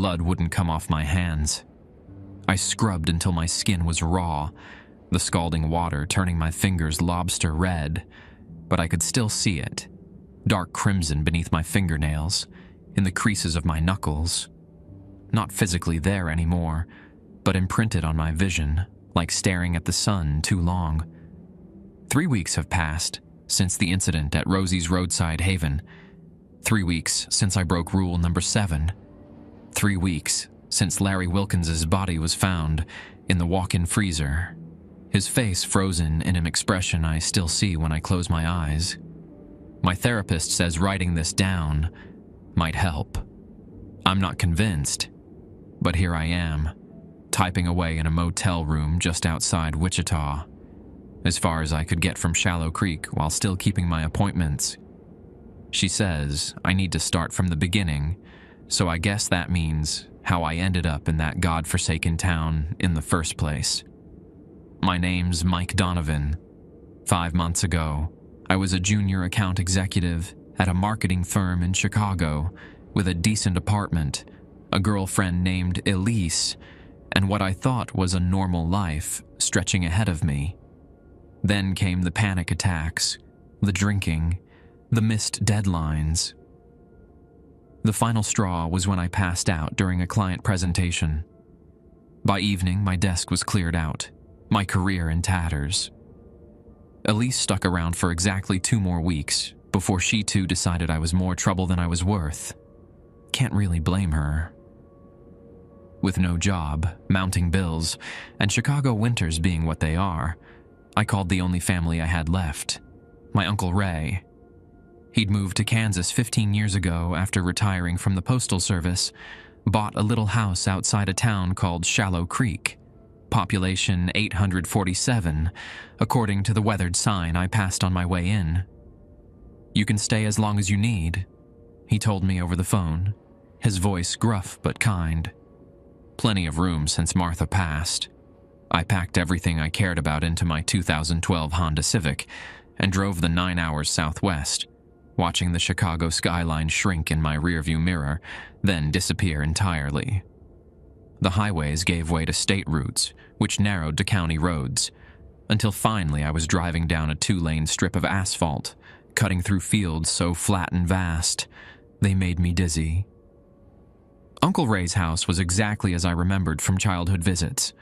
blood wouldn't come off my hands. I scrubbed until my skin was raw, the scalding water turning my fingers lobster red, but I could still see it, dark crimson beneath my fingernails, in the creases of my knuckles. Not physically there anymore, but imprinted on my vision, like staring at the sun too long. 3 weeks have passed since the incident at Rosie's roadside haven. 3 weeks since I broke rule number 7. 3 weeks since Larry Wilkins's body was found in the walk-in freezer, his face frozen in an expression I still see when I close my eyes. My therapist says writing this down might help. I'm not convinced, but here I am, typing away in a motel room just outside Wichita, as far as I could get from Shallow Creek while still keeping my appointments. She says I need to start from the beginning, so I guess that means how I ended up in that godforsaken town in the first place. My name's Mike Donovan. 5 months ago, I was a junior account executive at a marketing firm in Chicago with a decent apartment, a girlfriend named Elise, and what I thought was a normal life stretching ahead of me. Then came the panic attacks, the drinking, the missed deadlines. The final straw was when I passed out during a client presentation. By evening, my desk was cleared out, my career in tatters. Elise stuck around for exactly 2 more weeks before she too decided I was more trouble than I was worth. Can't really blame her. With no job, mounting bills, and Chicago winters being what they are, I called the only family I had left, my Uncle Ray. He'd moved to Kansas 15 years ago after retiring from the Postal Service, bought a little house outside a town called Shallow Creek, population 847, according to the weathered sign I passed on my way in. "You can stay as long as you need," he told me over the phone, his voice gruff but kind. Plenty of room since Martha passed. I packed everything I cared about into my 2012 Honda Civic and drove the 9 hours southwest, watching the Chicago skyline shrink in my rearview mirror, then disappear entirely. The highways gave way to state routes, which narrowed to county roads, until finally I was driving down a 2-lane strip of asphalt, cutting through fields so flat and vast, they made me dizzy. Uncle Ray's house was exactly as I remembered from childhood visits.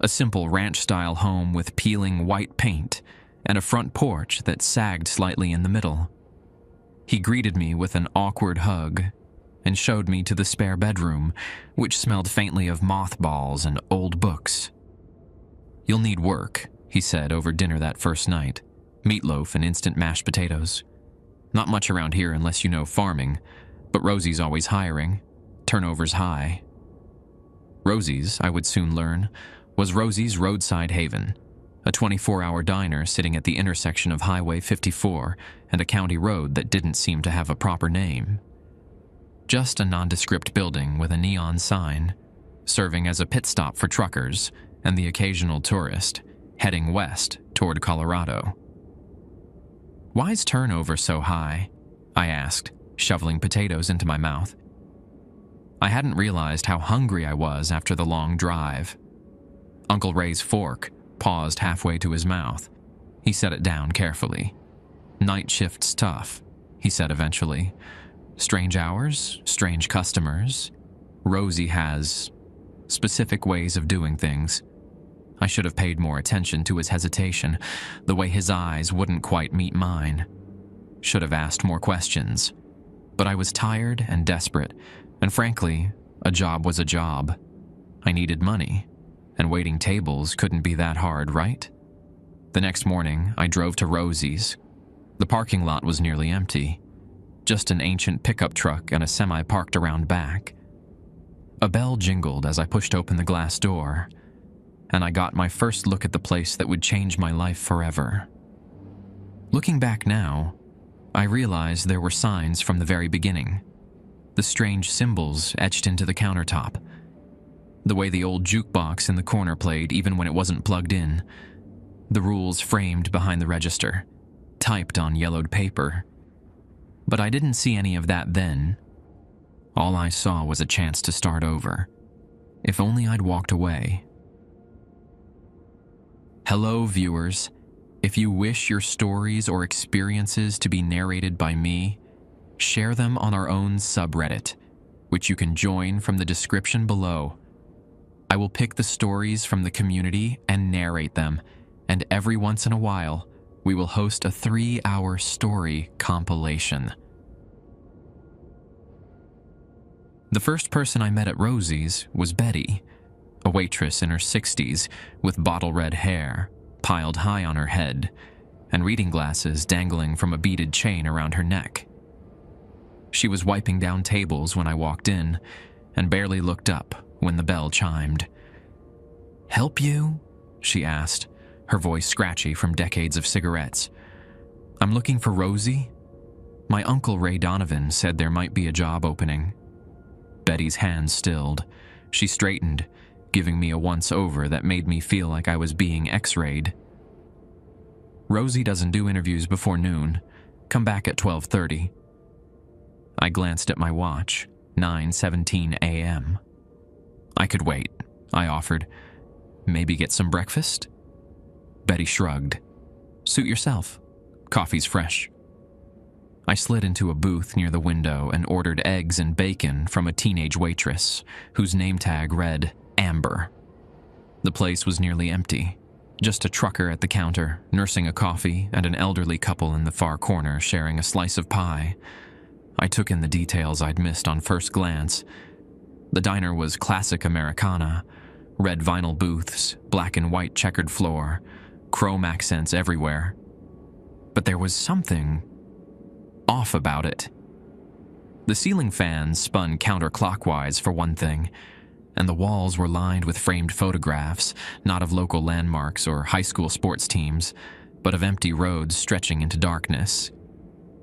A simple ranch-style home with peeling white paint and a front porch that sagged slightly in the middle. He greeted me with an awkward hug and showed me to the spare bedroom, which smelled faintly of mothballs and old books. "You'll need work," he said over dinner that first night. "Meatloaf and instant mashed potatoes. Not much around here unless you know farming, but Rosie's always hiring. Turnover's high." Rosie's, I would soon learn, was Rosie's Roadside Haven, a 24-hour diner sitting at the intersection of Highway 54 and a county road that didn't seem to have a proper name. Just a nondescript building with a neon sign, serving as a pit stop for truckers and the occasional tourist heading west toward Colorado. "Why's turnover so high?" I asked, shoveling potatoes into my mouth. I hadn't realized how hungry I was after the long drive. Uncle Ray's fork paused halfway to his mouth. He set it down carefully. "Night shift's tough," he said eventually. "Strange hours, strange customers. Rosie has specific ways of doing things." I should have paid more attention to his hesitation, the way his eyes wouldn't quite meet mine. Should have asked more questions. But I was tired and desperate, and frankly, a job was a job. I needed money, and waiting tables couldn't be that hard, right? The next morning, I drove to Rosie's. The parking lot was nearly empty. Just an ancient pickup truck and a semi parked around back. A bell jingled as I pushed open the glass door, and I got my first look at the place that would change my life forever. Looking back now, I realized there were signs from the very beginning. The strange symbols etched into the countertop. The way the old jukebox in the corner played even when it wasn't plugged in. The rules framed behind the register, typed on yellowed paper. But I didn't see any of that then. All I saw was a chance to start over. If only I'd walked away. Hello, viewers. If you wish your stories or experiences to be narrated by me, share them on our own subreddit, which you can join from the description below. I will pick the stories from the community and narrate them, and every once in a while, we will host a 3-hour story compilation. The first person I met at Rosie's was Betty, a waitress in her 60s with bottle red hair piled high on her head and reading glasses dangling from a beaded chain around her neck. She was wiping down tables when I walked in and barely looked up when the bell chimed. "Help you?" she asked, her voice scratchy from decades of cigarettes. "I'm looking for Rosie. My uncle Ray Donovan said there might be a job opening." Betty's hands stilled. She straightened, giving me a once-over that made me feel like I was being x-rayed. "Rosie doesn't do interviews before noon. Come back at 12:30. I glanced at my watch, 9:17 a.m. "I could wait," I offered. "Maybe get some breakfast?" Betty shrugged. "Suit yourself. Coffee's fresh." I slid into a booth near the window and ordered eggs and bacon from a teenage waitress, whose name tag read Amber. The place was nearly empty. Just a trucker at the counter, nursing a coffee, and an elderly couple in the far corner sharing a slice of pie. I took in the details I'd missed on first glance. The diner was classic Americana, red vinyl booths, black and white checkered floor, chrome accents everywhere. But there was something off about it. The ceiling fans spun counterclockwise for one thing, and the walls were lined with framed photographs, not of local landmarks or high school sports teams, but of empty roads stretching into darkness.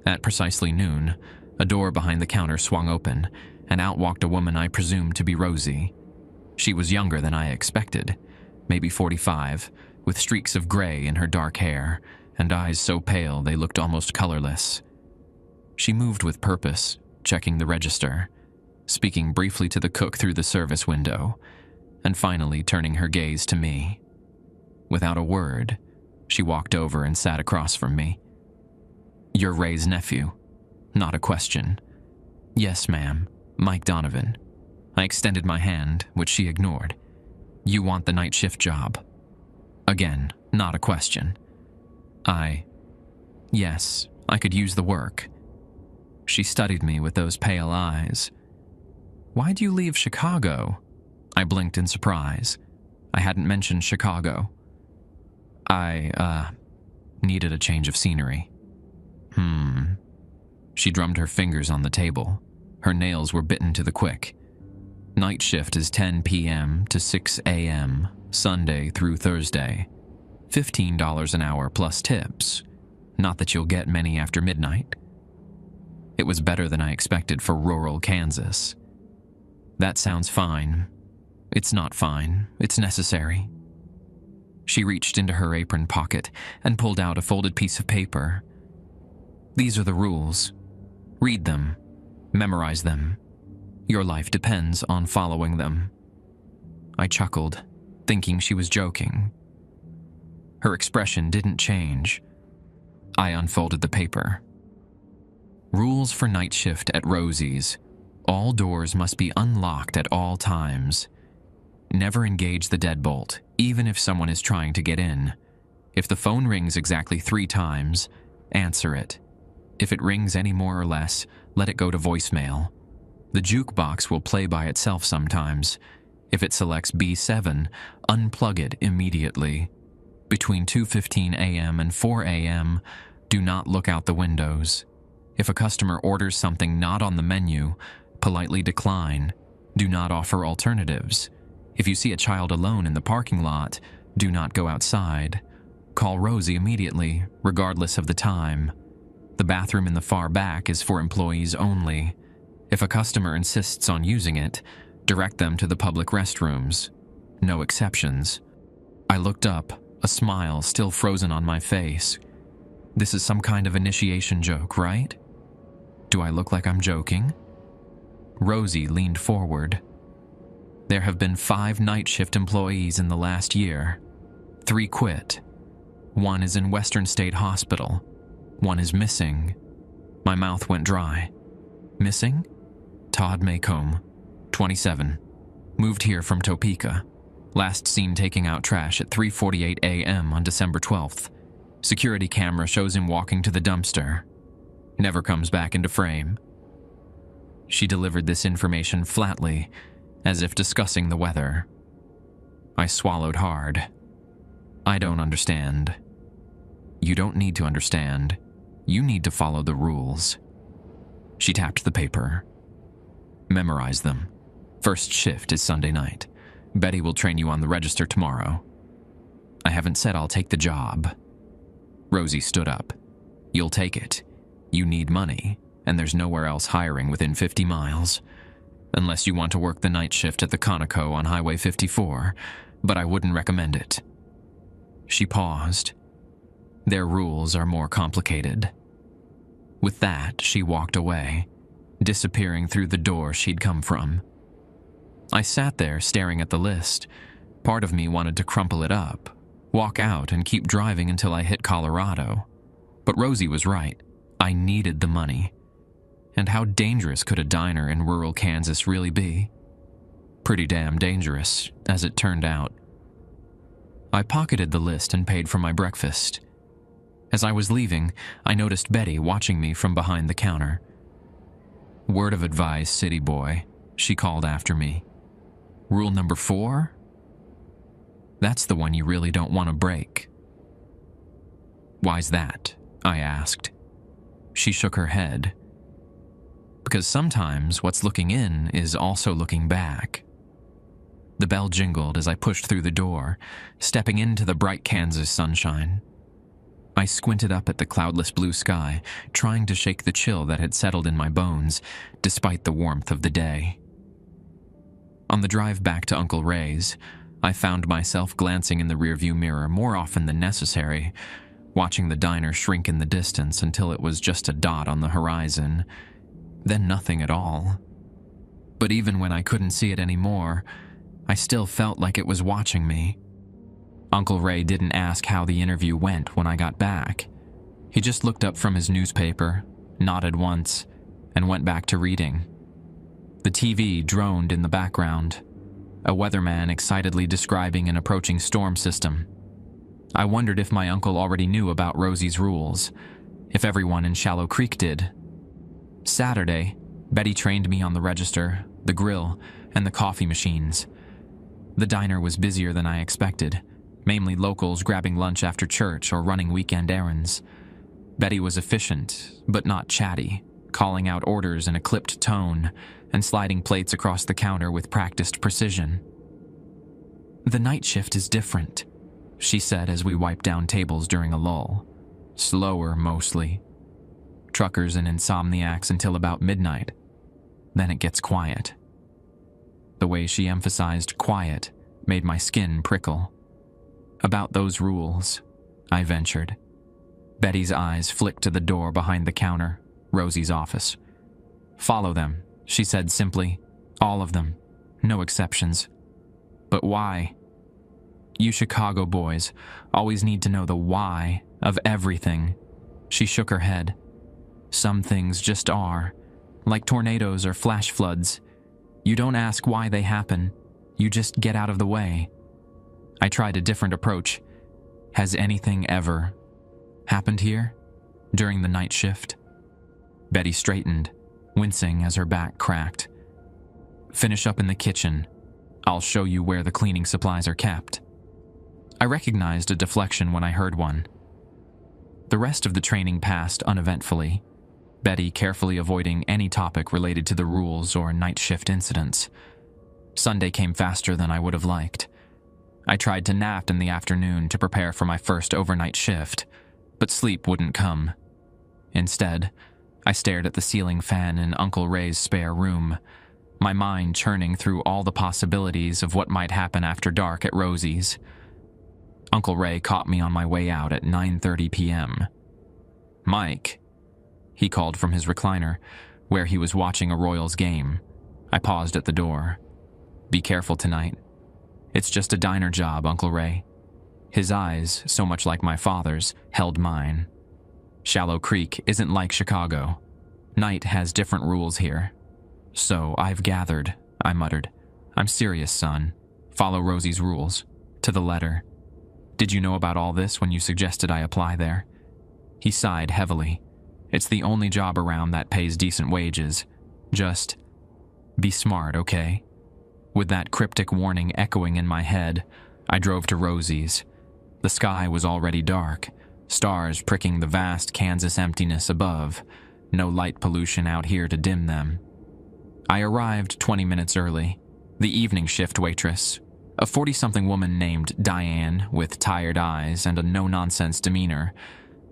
At precisely noon, a door behind the counter swung open, and out walked a woman I presumed to be Rosie. She was younger than I expected, maybe 45, with streaks of gray in her dark hair, and eyes so pale they looked almost colorless. She moved with purpose, checking the register, speaking briefly to the cook through the service window, and finally turning her gaze to me. Without a word, she walked over and sat across from me. "You're Ray's nephew." Not a question. "Yes, ma'am. Mike Donovan." I extended my hand, which she ignored. "You want the night shift job?" Again, not a question. Yes, I could use the work." She studied me with those pale eyes. "Why'd you leave Chicago?" I blinked in surprise. I hadn't mentioned Chicago. I needed a change of scenery." She drummed her fingers on the table. Her nails were bitten to the quick. "Night shift is 10 p.m. to 6 a.m., Sunday through Thursday. $15 an hour plus tips. Not that you'll get many after midnight." It was better than I expected for rural Kansas. "That sounds fine." "It's not fine. It's necessary." She reached into her apron pocket and pulled out a folded piece of paper. "These are the rules. Read them. Memorize them. Your life depends on following them." I chuckled, thinking she was joking. Her expression didn't change. I unfolded the paper. "Rules for night shift at Rosie's. All doors must be unlocked at all times. Never engage the deadbolt, even if someone is trying to get in. If the phone rings exactly 3 times, answer it. If it rings any more or less, let it go to voicemail. The jukebox will play by itself sometimes. If it selects B7, unplug it immediately. Between 2:15 a.m. and 4 a.m., do not look out the windows. If a customer orders something not on the menu, politely decline. Do not offer alternatives. If you see a child alone in the parking lot, do not go outside. Call Rosie immediately, regardless of the time. The bathroom in the far back is for employees only. If a customer insists on using it, direct them to the public restrooms. No exceptions." I looked up, a smile still frozen on my face. "This is some kind of initiation joke, right? Do I look like I'm joking?" Rosie leaned forward. There have been 5 night shift employees in the last year. 3 quit. 1 is in Western State Hospital. 1 is missing. My mouth went dry. Missing? Todd Maycomb, 27. Moved here from Topeka. Last seen taking out trash at 3:48 a.m. on December 12th. Security camera shows him walking to the dumpster. Never comes back into frame. She delivered this information flatly, as if discussing the weather. I swallowed hard. I don't understand. You don't need to understand. You need to follow the rules. She tapped the paper. Memorize them. First shift is Sunday night. Betty will train you on the register tomorrow. I haven't said I'll take the job. Rosie stood up. You'll take it. You need money, and there's nowhere else hiring within 50 miles. Unless you want to work the night shift at the Conoco on Highway 54, but I wouldn't recommend it. She paused. Their rules are more complicated. With that, she walked away, disappearing through the door she'd come from. I sat there staring at the list. Part of me wanted to crumple it up, walk out and keep driving until I hit Colorado. But Rosie was right. I needed the money. And how dangerous could a diner in rural Kansas really be? Pretty damn dangerous, as it turned out. I pocketed the list and paid for my breakfast. As I was leaving, I noticed Betty watching me from behind the counter. Word of advice, city boy, she called after me. Rule number 4? That's the one you really don't want to break. Why's that? I asked. She shook her head. Because sometimes what's looking in is also looking back. The bell jingled as I pushed through the door, stepping into the bright Kansas sunshine. I squinted up at the cloudless blue sky, trying to shake the chill that had settled in my bones, despite the warmth of the day. On the drive back to Uncle Ray's, I found myself glancing in the rearview mirror more often than necessary, watching the diner shrink in the distance until it was just a dot on the horizon, then nothing at all. But even when I couldn't see it anymore, I still felt like it was watching me. Uncle Ray didn't ask how the interview went when I got back. He just looked up from his newspaper, nodded once, and went back to reading. The TV droned in the background, a weatherman excitedly describing an approaching storm system. I wondered if my uncle already knew about Rosie's rules, if everyone in Shallow Creek did. Saturday, Betty trained me on the register, the grill, and the coffee machines. The diner was busier than I expected, mainly locals grabbing lunch after church or running weekend errands. Betty was efficient, but not chatty, calling out orders in a clipped tone and sliding plates across the counter with practiced precision. The night shift is different, she said as we wiped down tables during a lull. Slower, mostly. Truckers and insomniacs until about midnight. Then it gets quiet. The way she emphasized quiet made my skin prickle. About those rules, I ventured. Betty's eyes flicked to the door behind the counter, Rosie's office. Follow them, she said simply. All of them. No exceptions. But why? You Chicago boys always need to know the why of everything. She shook her head. Some things just are, like tornadoes or flash floods. You don't ask why they happen. You just get out of the way. I tried a different approach. Has anything ever happened here during the night shift? Betty straightened, wincing as her back cracked. Finish up in the kitchen. I'll show you where the cleaning supplies are kept. I recognized a deflection when I heard one. The rest of the training passed uneventfully, Betty carefully avoiding any topic related to the rules or night shift incidents. Sunday came faster than I would have liked. I tried to nap in the afternoon to prepare for my first overnight shift, but sleep wouldn't come. Instead, I stared at the ceiling fan in Uncle Ray's spare room, my mind churning through all the possibilities of what might happen after dark at Rosie's. Uncle Ray caught me on my way out at 9:30 p.m. Mike, he called from his recliner, where he was watching a Royals game. I paused at the door. Be careful tonight. It's just a diner job, Uncle Ray. His eyes, so much like my father's, held mine. Shallow Creek isn't like Chicago. Night has different rules here. So I've gathered, I muttered. I'm serious, son. Follow Rosie's rules. To the letter. Did you know about all this when you suggested I apply there? He sighed heavily. It's the only job around that pays decent wages. Just be smart, okay? With that cryptic warning echoing in my head, I drove to Rosie's. The sky was already dark, stars pricking the vast Kansas emptiness above. No light pollution out here to dim them. I arrived 20 minutes early. The evening shift waitress, a 40-something woman named Diane with tired eyes and a no-nonsense demeanor,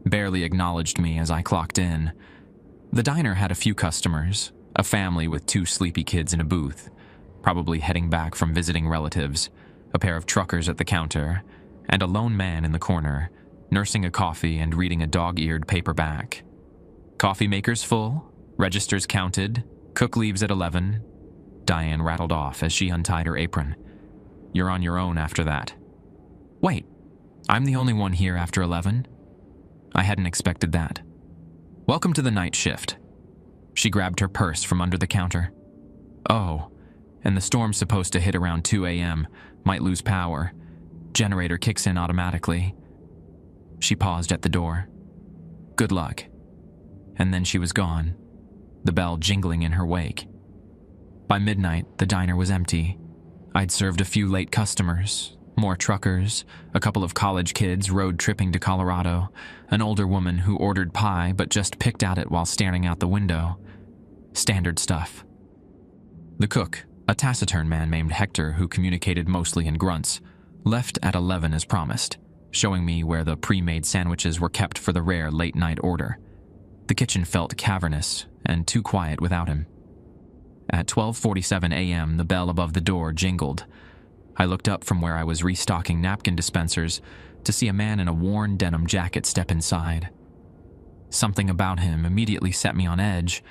barely acknowledged me as I clocked in. The diner had a few customers, a family with 2 sleepy kids in a booth, probably heading back from visiting relatives, a pair of truckers at the counter, and a lone man in the corner, nursing a coffee and reading a dog-eared paperback. Coffee makers full, registers counted, cook leaves at 11. Diane rattled off as she untied her apron. You're on your own after that. Wait, I'm the only one here after 11? I hadn't expected that. Welcome to the night shift. She grabbed her purse from under the counter. Oh, and the storm's supposed to hit around 2 a.m., might lose power. Generator kicks in automatically. She paused at the door. Good luck. And then she was gone, the bell jingling in her wake. By midnight, the diner was empty. I'd served a few late customers, more truckers, a couple of college kids road-tripping to Colorado, an older woman who ordered pie but just picked at it while staring out the window. Standard stuff. The cook, a taciturn man named Hector who communicated mostly in grunts, left at 11 as promised, showing me where the pre-made sandwiches were kept for the rare late-night order. The kitchen felt cavernous and too quiet without him. At 12:47 a.m., the bell above the door jingled. I looked up from where I was restocking napkin dispensers to see a man in a worn denim jacket step inside. Something about him immediately set me on edge,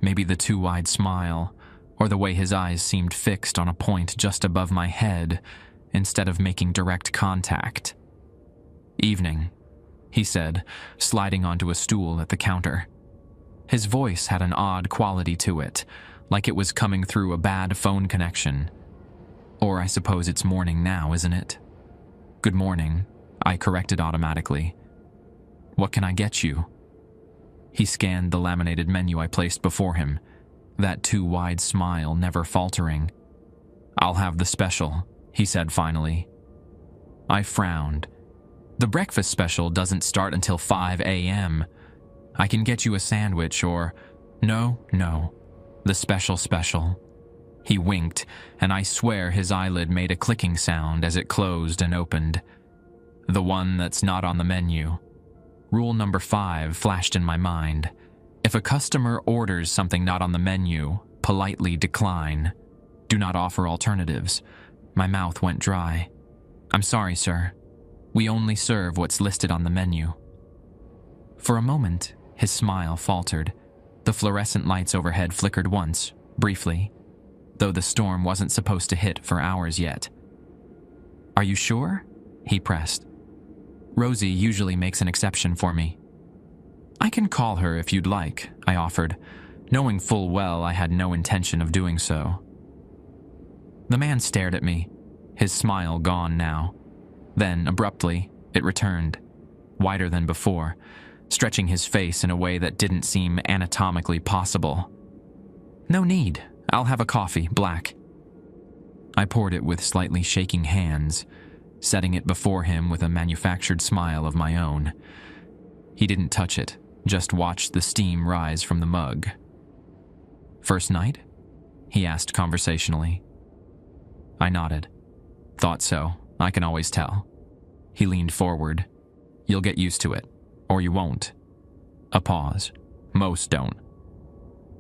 maybe the too wide smile, or the way his eyes seemed fixed on a point just above my head instead of making direct contact. Evening, he said, sliding onto a stool at the counter. His voice had an odd quality to it, like it was coming through a bad phone connection. Or I suppose it's morning now, isn't it? Good morning, I corrected automatically. What can I get you? He scanned the laminated menu I placed before him, that too wide smile never faltering. I'll have the special, he said finally. I frowned. The breakfast special doesn't start until 5 a.m. I can get you a sandwich or... No. The special. He winked, and I swear his eyelid made a clicking sound as it closed and opened. The one that's not on the menu. Rule number 5 flashed in my mind. If a customer orders something not on the menu, politely decline. Do not offer alternatives. My mouth went dry. I'm sorry, sir. We only serve what's listed on the menu. For a moment, his smile faltered. The fluorescent lights overhead flickered once, briefly, though the storm wasn't supposed to hit for hours yet. Are you sure? He pressed. Rosie usually makes an exception for me. I can call her if you'd like, I offered, knowing full well I had no intention of doing so. The man stared at me, his smile gone now. Then, abruptly, it returned, wider than before, stretching his face in a way that didn't seem anatomically possible. No need. I'll have a coffee, black. I poured it with slightly shaking hands, setting it before him with a manufactured smile of my own. He didn't touch it, just watched the steam rise from the mug. First night? He asked conversationally. I nodded. Thought so. I can always tell. He leaned forward. You'll get used to it, or you won't. A pause. Most don't.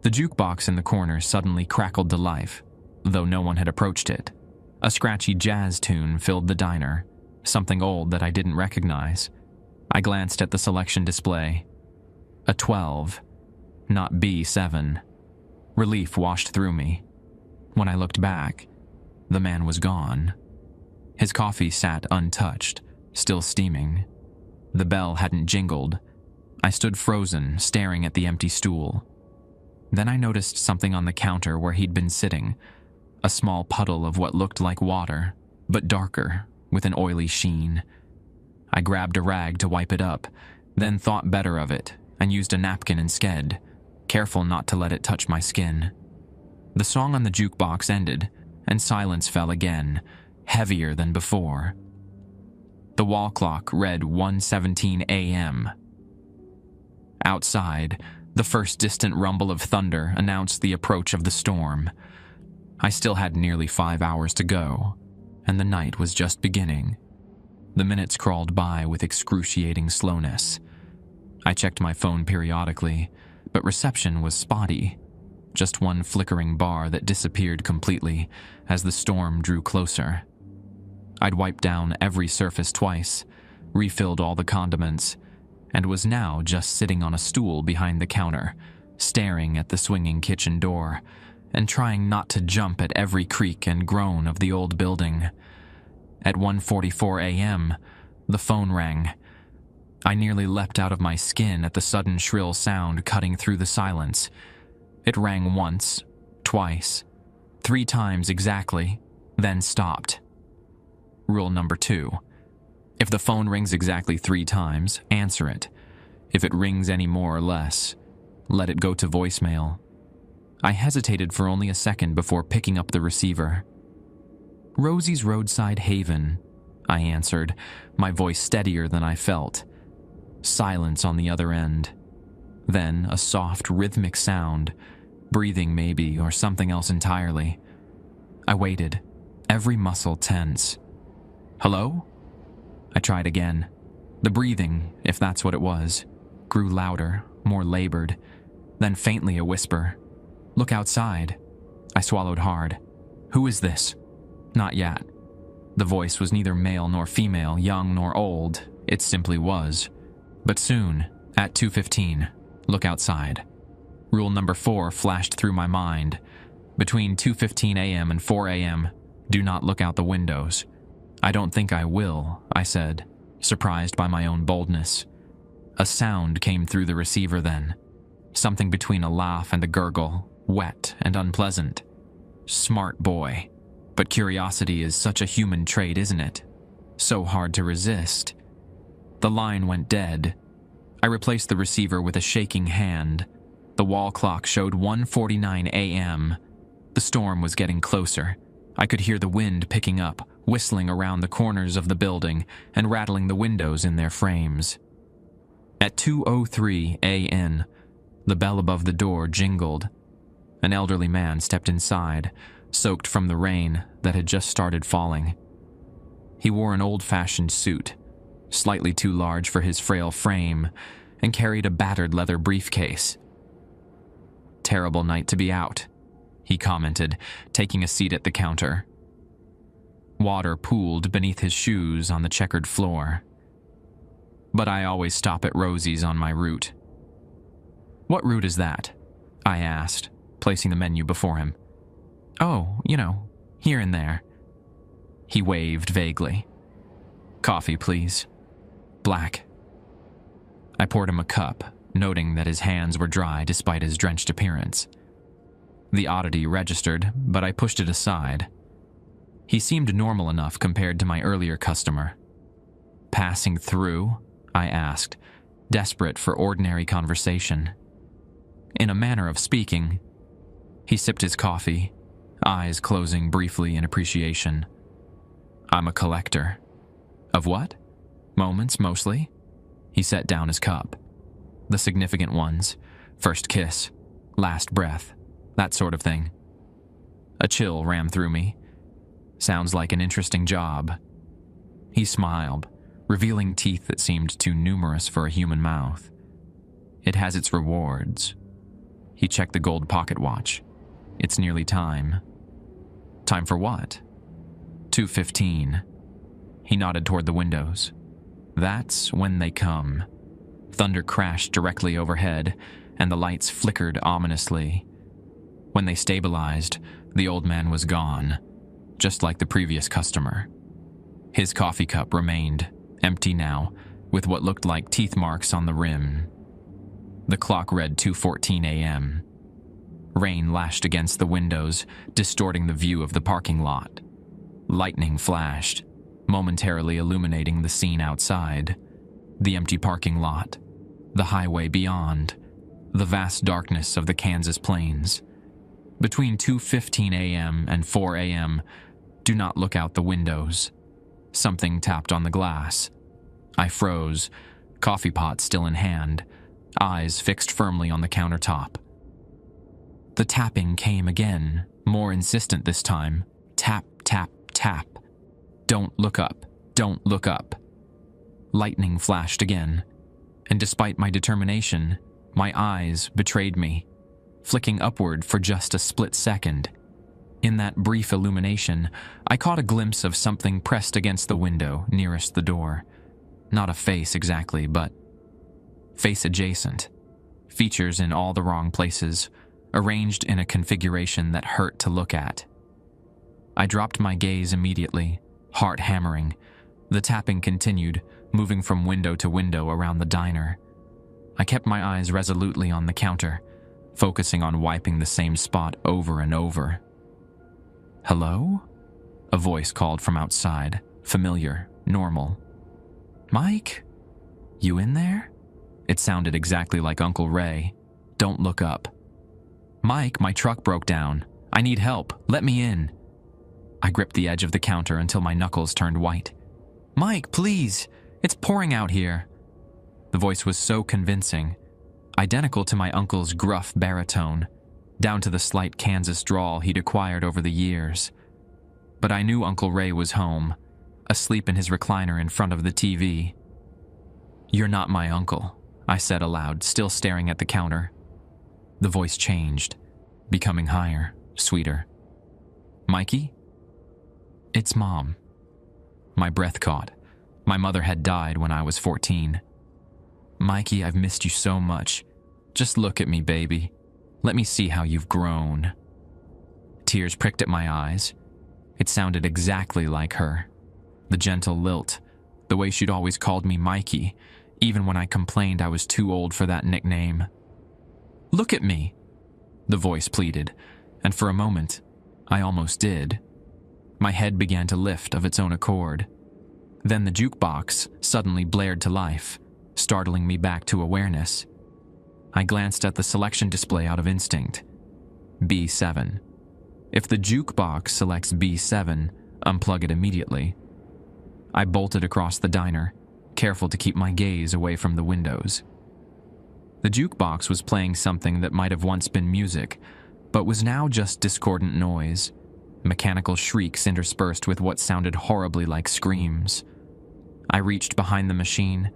The jukebox in the corner suddenly crackled to life, though no one had approached it. A scratchy jazz tune filled the diner, something old that I didn't recognize. I glanced at the selection display. A 12, not B7. Relief washed through me. When I looked back, the man was gone. His coffee sat untouched, still steaming. The bell hadn't jingled. I stood frozen, staring at the empty stool. Then I noticed something on the counter where he'd been sitting, a small puddle of what looked like water, but darker, with an oily sheen. I grabbed a rag to wipe it up, then thought better of it and used a napkin instead, careful not to let it touch my skin. The song on the jukebox ended, and silence fell again, heavier than before. The wall clock read 1:17 a.m. Outside, the first distant rumble of thunder announced the approach of the storm. I still had nearly 5 hours to go, and the night was just beginning. The minutes crawled by with excruciating slowness. I checked my phone periodically, but reception was spotty. Just one flickering bar that disappeared completely as the storm drew closer. I'd wiped down every surface twice, refilled all the condiments, and was now just sitting on a stool behind the counter, staring at the swinging kitchen door, and trying not to jump at every creak and groan of the old building. At 1:44 a.m., the phone rang. I nearly leapt out of my skin at the sudden shrill sound cutting through the silence. It rang once, twice, 3 times exactly, then stopped. Rule number 2. If the phone rings exactly 3 times, answer it. If it rings any more or less, let it go to voicemail. I hesitated for only a second before picking up the receiver. "Rosie's Roadside Haven," I answered, my voice steadier than I felt. Silence on the other end. Then a soft, rhythmic sound, breathing maybe, or something else entirely. I waited, every muscle tense. "Hello?" I tried again. The breathing, if that's what it was, grew louder, more labored, then faintly a whisper. "Look outside." I swallowed hard. "Who is this?" Not yet. The voice was neither male nor female, young nor old. It simply was. But soon, at 2:15, look outside. Rule number 4 flashed through my mind. Between 2:15 a.m. and 4 a.m., do not look out the windows. "I don't think I will," I said, surprised by my own boldness. A sound came through the receiver then. Something between a laugh and a gurgle, wet and unpleasant. Smart boy. But curiosity is such a human trait, isn't it? So hard to resist. The line went dead. I replaced the receiver with a shaking hand. The wall clock showed 1:49 a.m. The storm was getting closer. I could hear the wind picking up, whistling around the corners of the building and rattling the windows in their frames. At 2:03 a.m., the bell above the door jingled. An elderly man stepped inside, soaked from the rain that had just started falling. He wore an old-fashioned suit, slightly too large for his frail frame, and carried a battered leather briefcase. "Terrible night to be out," he commented, taking a seat at the counter. Water pooled beneath his shoes on the checkered floor. "But I always stop at Rosie's on my route." "What route is that?" I asked, placing the menu before him. "Oh, here and there." He waved vaguely. "Coffee, please. Black." I poured him a cup, noting that his hands were dry despite his drenched appearance. The oddity registered, but I pushed it aside. He seemed normal enough compared to my earlier customer. "Passing through?" I asked, desperate for ordinary conversation. In a manner of speaking, he sipped his coffee, eyes closing briefly in appreciation. "I'm a collector." "Of what?" "Moments, mostly." He set down his cup. "The significant ones. First kiss, last breath, that sort of thing." A chill ran through me. Sounds like an interesting job. He smiled, revealing teeth that seemed too numerous for a human mouth. "It has its rewards." He checked the gold pocket watch. "It's nearly time." "Time for what?" 2:15. He nodded toward the windows. "That's when they come." Thunder crashed directly overhead, and the lights flickered ominously. When they stabilized, the old man was gone, just like the previous customer. His coffee cup remained, empty now, with what looked like teeth marks on the rim. The clock read 2:14 a.m. Rain lashed against the windows, distorting the view of the parking lot. Lightning flashed, momentarily illuminating the scene outside. The empty parking lot, the highway beyond, the vast darkness of the Kansas plains. Between 2:15 a.m. and 4 a.m., do not look out the windows. Something tapped on the glass. I froze, coffee pot still in hand, eyes fixed firmly on the countertop. The tapping came again, more insistent this time. Tap, tap, tap. Don't look up, don't look up. Lightning flashed again, and despite my determination, my eyes betrayed me, flicking upward for just a split second. In that brief illumination, I caught a glimpse of something pressed against the window nearest the door. Not a face exactly, but face adjacent. Features in all the wrong places, arranged in a configuration that hurt to look at. I dropped my gaze immediately, heart hammering. The tapping continued, moving from window to window around the diner. I kept my eyes resolutely on the counter, focusing on wiping the same spot over and over. "Hello?" A voice called from outside, familiar, normal. "Mike? You in there?" It sounded exactly like Uncle Ray. "Don't look up." "Mike, my truck broke down. I need help. Let me in." I gripped the edge of the counter until my knuckles turned white. "Mike, please. It's pouring out here." The voice was so convincing, identical to my uncle's gruff baritone, down to the slight Kansas drawl he'd acquired over the years. But I knew Uncle Ray was home, asleep in his recliner in front of the TV. "You're not my uncle," I said aloud, still staring at the counter. The voice changed, becoming higher, sweeter. "Mikey?" "It's Mom." My breath caught. My mother had died when I was 14. "Mikey, I've missed you so much. Just look at me, baby. Let me see how you've grown." Tears pricked at my eyes. It sounded exactly like her. The gentle lilt, the way she'd always called me Mikey, even when I complained I was too old for that nickname. "Look at me," the voice pleaded, and for a moment, I almost did. My head began to lift of its own accord. Then the jukebox suddenly blared to life, startling me back to awareness. I glanced at the selection display out of instinct. B7. If the jukebox selects B7, unplug it immediately. I bolted across the diner, careful to keep my gaze away from the windows. The jukebox was playing something that might have once been music, but was now just discordant noise, mechanical shrieks interspersed with what sounded horribly like screams. I reached behind the machine,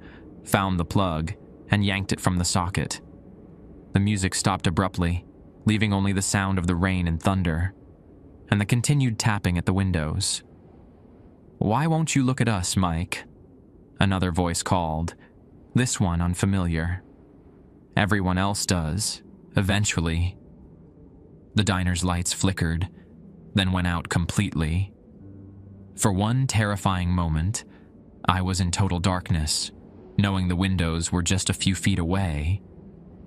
found the plug, and yanked it from the socket. The music stopped abruptly, leaving only the sound of the rain and thunder, and the continued tapping at the windows. "Why won't you look at us, Mike?" Another voice called, this one unfamiliar. "Everyone else does, eventually." The diner's lights flickered, then went out completely. For one terrifying moment, I was in total darkness, knowing the windows were just a few feet away,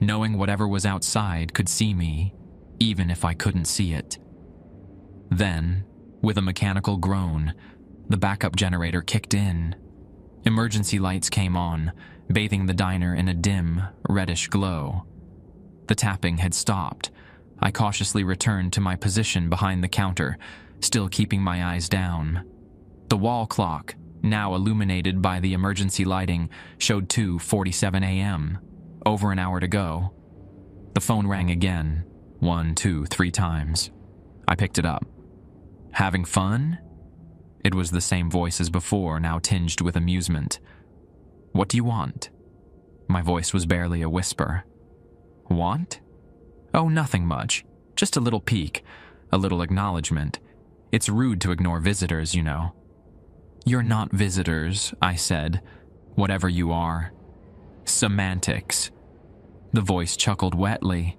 knowing whatever was outside could see me, even if I couldn't see it. Then, with a mechanical groan, the backup generator kicked in. Emergency lights came on, bathing the diner in a dim, reddish glow. The tapping had stopped. I cautiously returned to my position behind the counter, still keeping my eyes down. The wall clock, now illuminated by the emergency lighting, showed 2:47 a.m., over an hour to go. The phone rang again, 1, 2, 3 times. I picked it up. "Having fun?" It was the same voice as before, now tinged with amusement. "What do you want?" My voice was barely a whisper. "Want?" "Oh, nothing much. Just a little peek, a little acknowledgement. It's rude to ignore visitors, you know." "You're not visitors," I said. "Whatever you are." "Semantics." The voice chuckled wetly.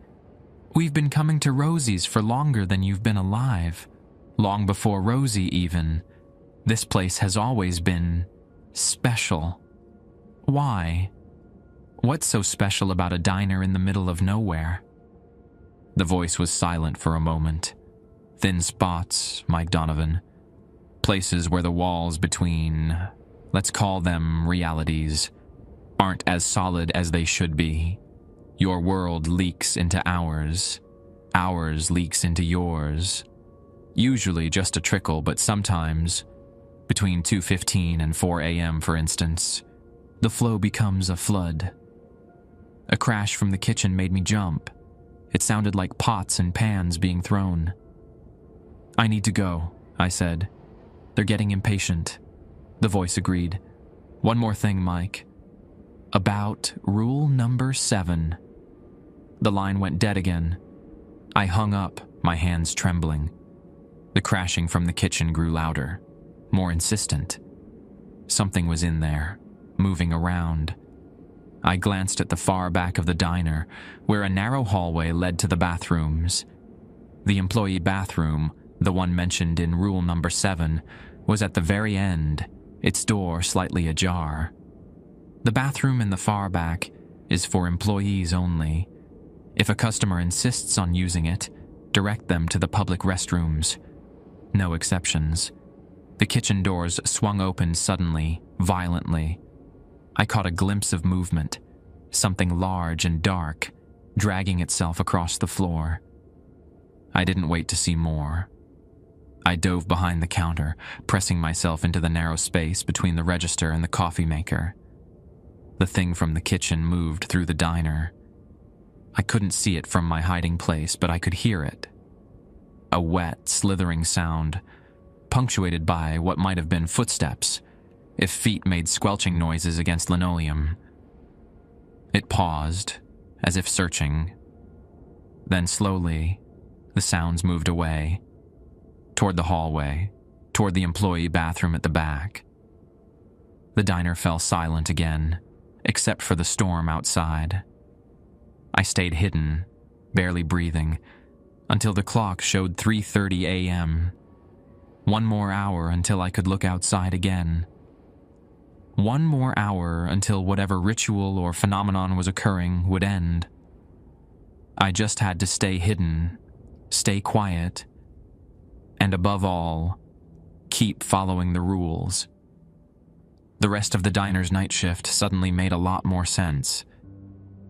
We've been coming to Rosie's for longer than you've been alive. Long before Rosie, even. This place has always been special. Why? What's so special about a diner in the middle of nowhere?" The voice was silent for a moment. Thin spots, Mike Donovan. Places where the walls between, let's call them realities, aren't as solid as they should be. Your world leaks into ours. Ours leaks into yours. Usually just a trickle, but sometimes, between 2:15 and 4 a.m. for instance, the flow becomes a flood. A crash from the kitchen made me jump. It sounded like pots and pans being thrown. "I need to go," I said. "They're getting impatient." The voice agreed. "One more thing, Mike. About rule number 7. The line went dead again. I hung up, my hands trembling. The crashing from the kitchen grew louder, more insistent. Something was in there, moving around. I glanced at the far back of the diner, where a narrow hallway led to the bathrooms. The employee bathroom, the one mentioned in rule number 7, was at the very end, its door slightly ajar. The bathroom in the far back is for employees only. If a customer insists on using it, direct them to the public restrooms. No exceptions. The kitchen doors swung open suddenly, violently. I caught a glimpse of movement, something large and dark, dragging itself across the floor. I didn't wait to see more. I dove behind the counter, pressing myself into the narrow space between the register and the coffee maker. The thing from the kitchen moved through the diner. I couldn't see it from my hiding place, but I could hear it. A wet, slithering sound, punctuated by what might have been footsteps, if feet made squelching noises against linoleum. It paused, as if searching. Then slowly, the sounds moved away, toward the hallway, toward the employee bathroom at the back. The diner fell silent again, except for the storm outside. I stayed hidden, barely breathing, until the clock showed 3:30 a.m. One more hour until I could look outside again. One more hour until whatever ritual or phenomenon was occurring would end. I just had to stay hidden, stay quiet, and above all, keep following the rules. The rest of the diner's night shift suddenly made a lot more sense.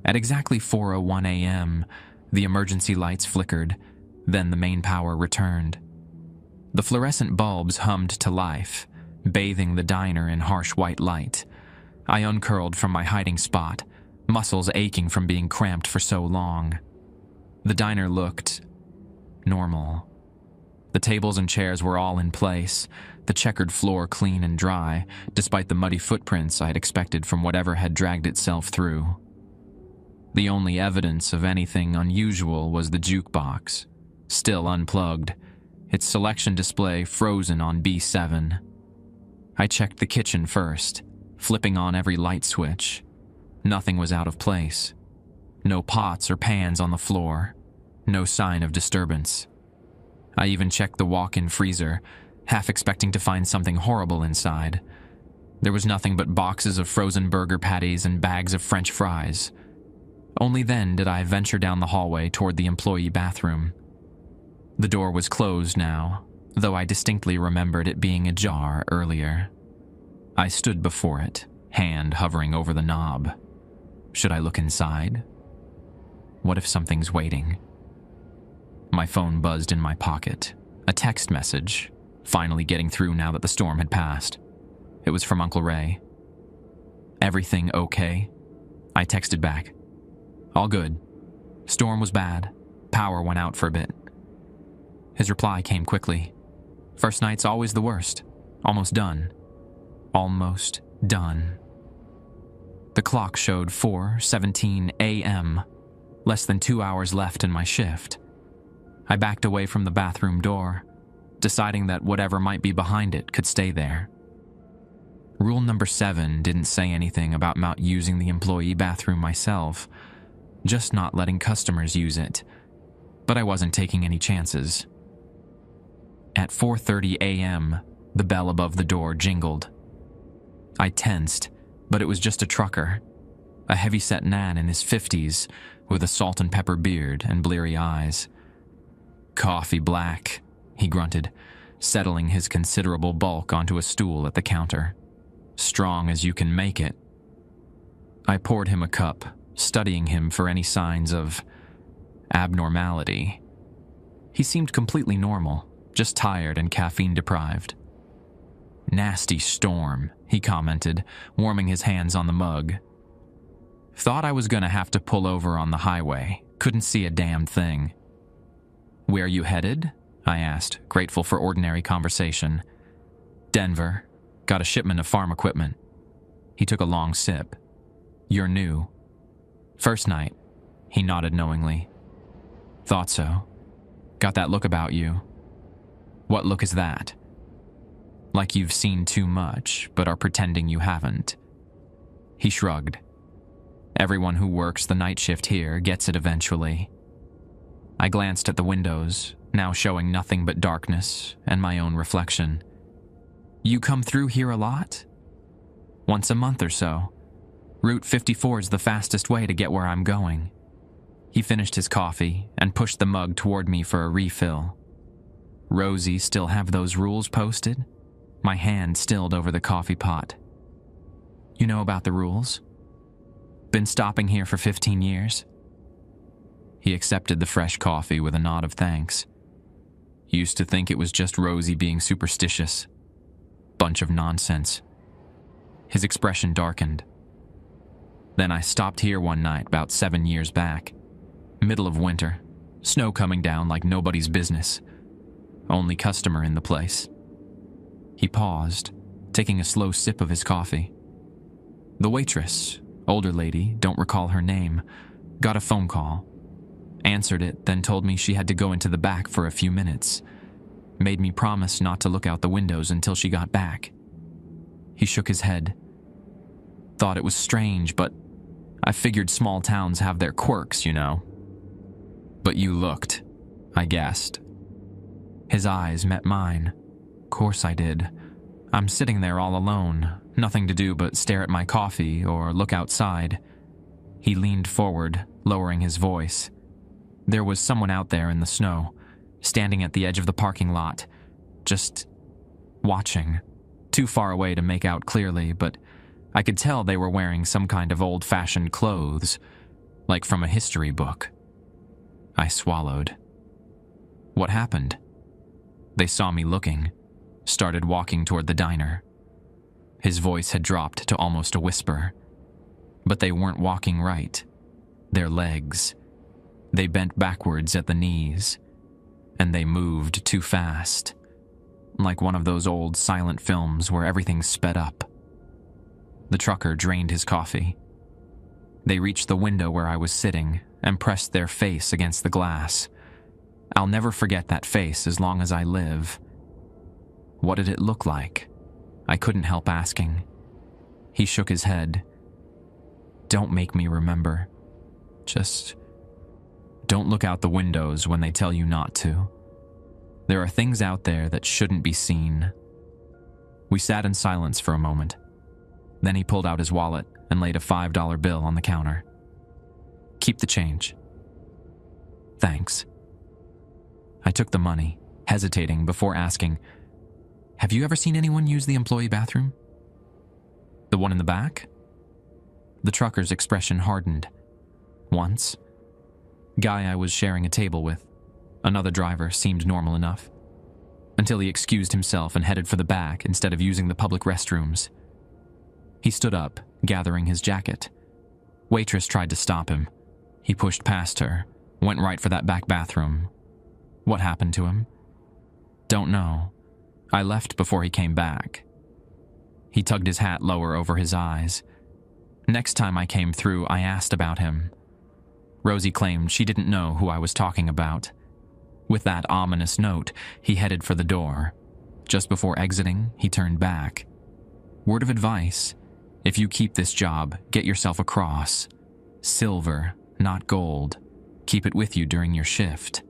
At exactly 4:01 a.m., the emergency lights flickered, then the main power returned. The fluorescent bulbs hummed to life, bathing the diner in harsh white light. I uncurled from my hiding spot, muscles aching from being cramped for so long. The diner looked normal. The tables and chairs were all in place, the checkered floor clean and dry, despite the muddy footprints I had expected from whatever had dragged itself through. The only evidence of anything unusual was the jukebox, still unplugged, its selection display frozen on B7. I checked the kitchen first, flipping on every light switch. Nothing was out of place. No pots or pans on the floor. No sign of disturbance. I even checked the walk-in freezer, half expecting to find something horrible inside. There was nothing but boxes of frozen burger patties and bags of French fries. Only then did I venture down the hallway toward the employee bathroom. The door was closed now, though I distinctly remembered it being ajar earlier. I stood before it, hand hovering over the knob. Should I look inside? What if something's waiting? My phone buzzed in my pocket. A text message, finally getting through now that the storm had passed. It was from Uncle Ray. "Everything okay?" I texted back. "All good. Storm was bad. Power went out for a bit." His reply came quickly. "First night's always the worst. Almost done." Almost done. The clock showed 4:17 a.m., less than 2 hours left in my shift. I backed away from the bathroom door, deciding that whatever might be behind it could stay there. Rule number 7 didn't say anything about not using the employee bathroom myself, just not letting customers use it. but I wasn't taking any chances. At 4:30 a.m., the bell above the door jingled. I tensed, but it was just a trucker, a heavy-set man in his 50s with a salt and pepper beard and bleary eyes. "Coffee black," he grunted, settling his considerable bulk onto a stool at the counter. "Strong as you can make it." I poured him a cup, studying him for any signs of abnormality. He seemed completely normal, just tired and caffeine-deprived. "Nasty storm," he commented, warming his hands on the mug. "Thought I was gonna have to pull over on the highway. Couldn't see a damn thing." "Where you headed?" I asked, grateful for ordinary conversation. "Denver. Got a shipment of farm equipment." He took a long sip. "You're new." "First night." He nodded knowingly. "Thought so. Got that look about you." "What look is that?" "Like you've seen too much, but are pretending you haven't." He shrugged. "Everyone who works the night shift here gets it eventually." I glanced at the windows, now showing nothing but darkness and my own reflection. "You come through here a lot?" "Once a month or so. Route 54 is the fastest way to get where I'm going." He finished his coffee and pushed the mug toward me for a refill. "Rosie still have those rules posted?" My hand stilled over the coffee pot. "You know about the rules? Been stopping here for 15 years?" He accepted the fresh coffee with a nod of thanks. "Used to think it was just Rosie being superstitious. Bunch of nonsense." His expression darkened. "Then I stopped here one night about 7 years back. Middle of winter. Snow coming down like nobody's business. Only customer in the place." He paused, taking a slow sip of his coffee. "The waitress, older lady, don't recall her name, got a phone call. Answered it, then told me she had to go into the back for a few minutes. Made me promise not to look out the windows until she got back." He shook his head. "Thought it was strange, but I figured small towns have their quirks, you know." "But you looked," I guessed. His eyes met mine. Course I did. I'm sitting there all alone, nothing to do but stare at my coffee or look outside. He leaned forward, lowering his voice. There was someone out there in the snow, standing at the edge of the parking lot, just watching. Too far away to make out clearly, but I could tell they were wearing some kind of old-fashioned clothes, like from a history book. I swallowed. "What happened?" "They saw me looking, started walking toward the diner." His voice had dropped to almost a whisper. "But they weren't walking right. Their legs. They bent backwards at the knees. And they moved too fast. Like one of those old silent films where everything's sped up." The trucker drained his coffee. "They reached the window where I was sitting and pressed their face against the glass. I'll never forget that face as long as I live." "What did it look like?" I couldn't help asking. He shook his head. "Don't make me remember. Just don't look out the windows when they tell you not to. There are things out there that shouldn't be seen." We sat in silence for a moment. Then he pulled out his wallet and laid a $5 bill on the counter. "Keep the change." "Thanks." I took the money, hesitating before asking, "Have you ever seen anyone use the employee bathroom?" "The one in the back?" The trucker's expression hardened. "Once. Guy I was sharing a table with. Another driver seemed normal enough. Until he excused himself and headed for the back instead of using the public restrooms." He stood up, gathering his jacket. Waitress tried to stop him. He pushed past her, went right for that back bathroom. "What happened to him?" "Don't know. I left before he came back." He tugged his hat lower over his eyes. "Next time I came through, I asked about him. Rosie claimed she didn't know who I was talking about." With that ominous note, he headed for the door. Just before exiting, he turned back. "Word of advice, if you keep this job, get yourself a cross. Silver, not gold. Keep it with you during your shift."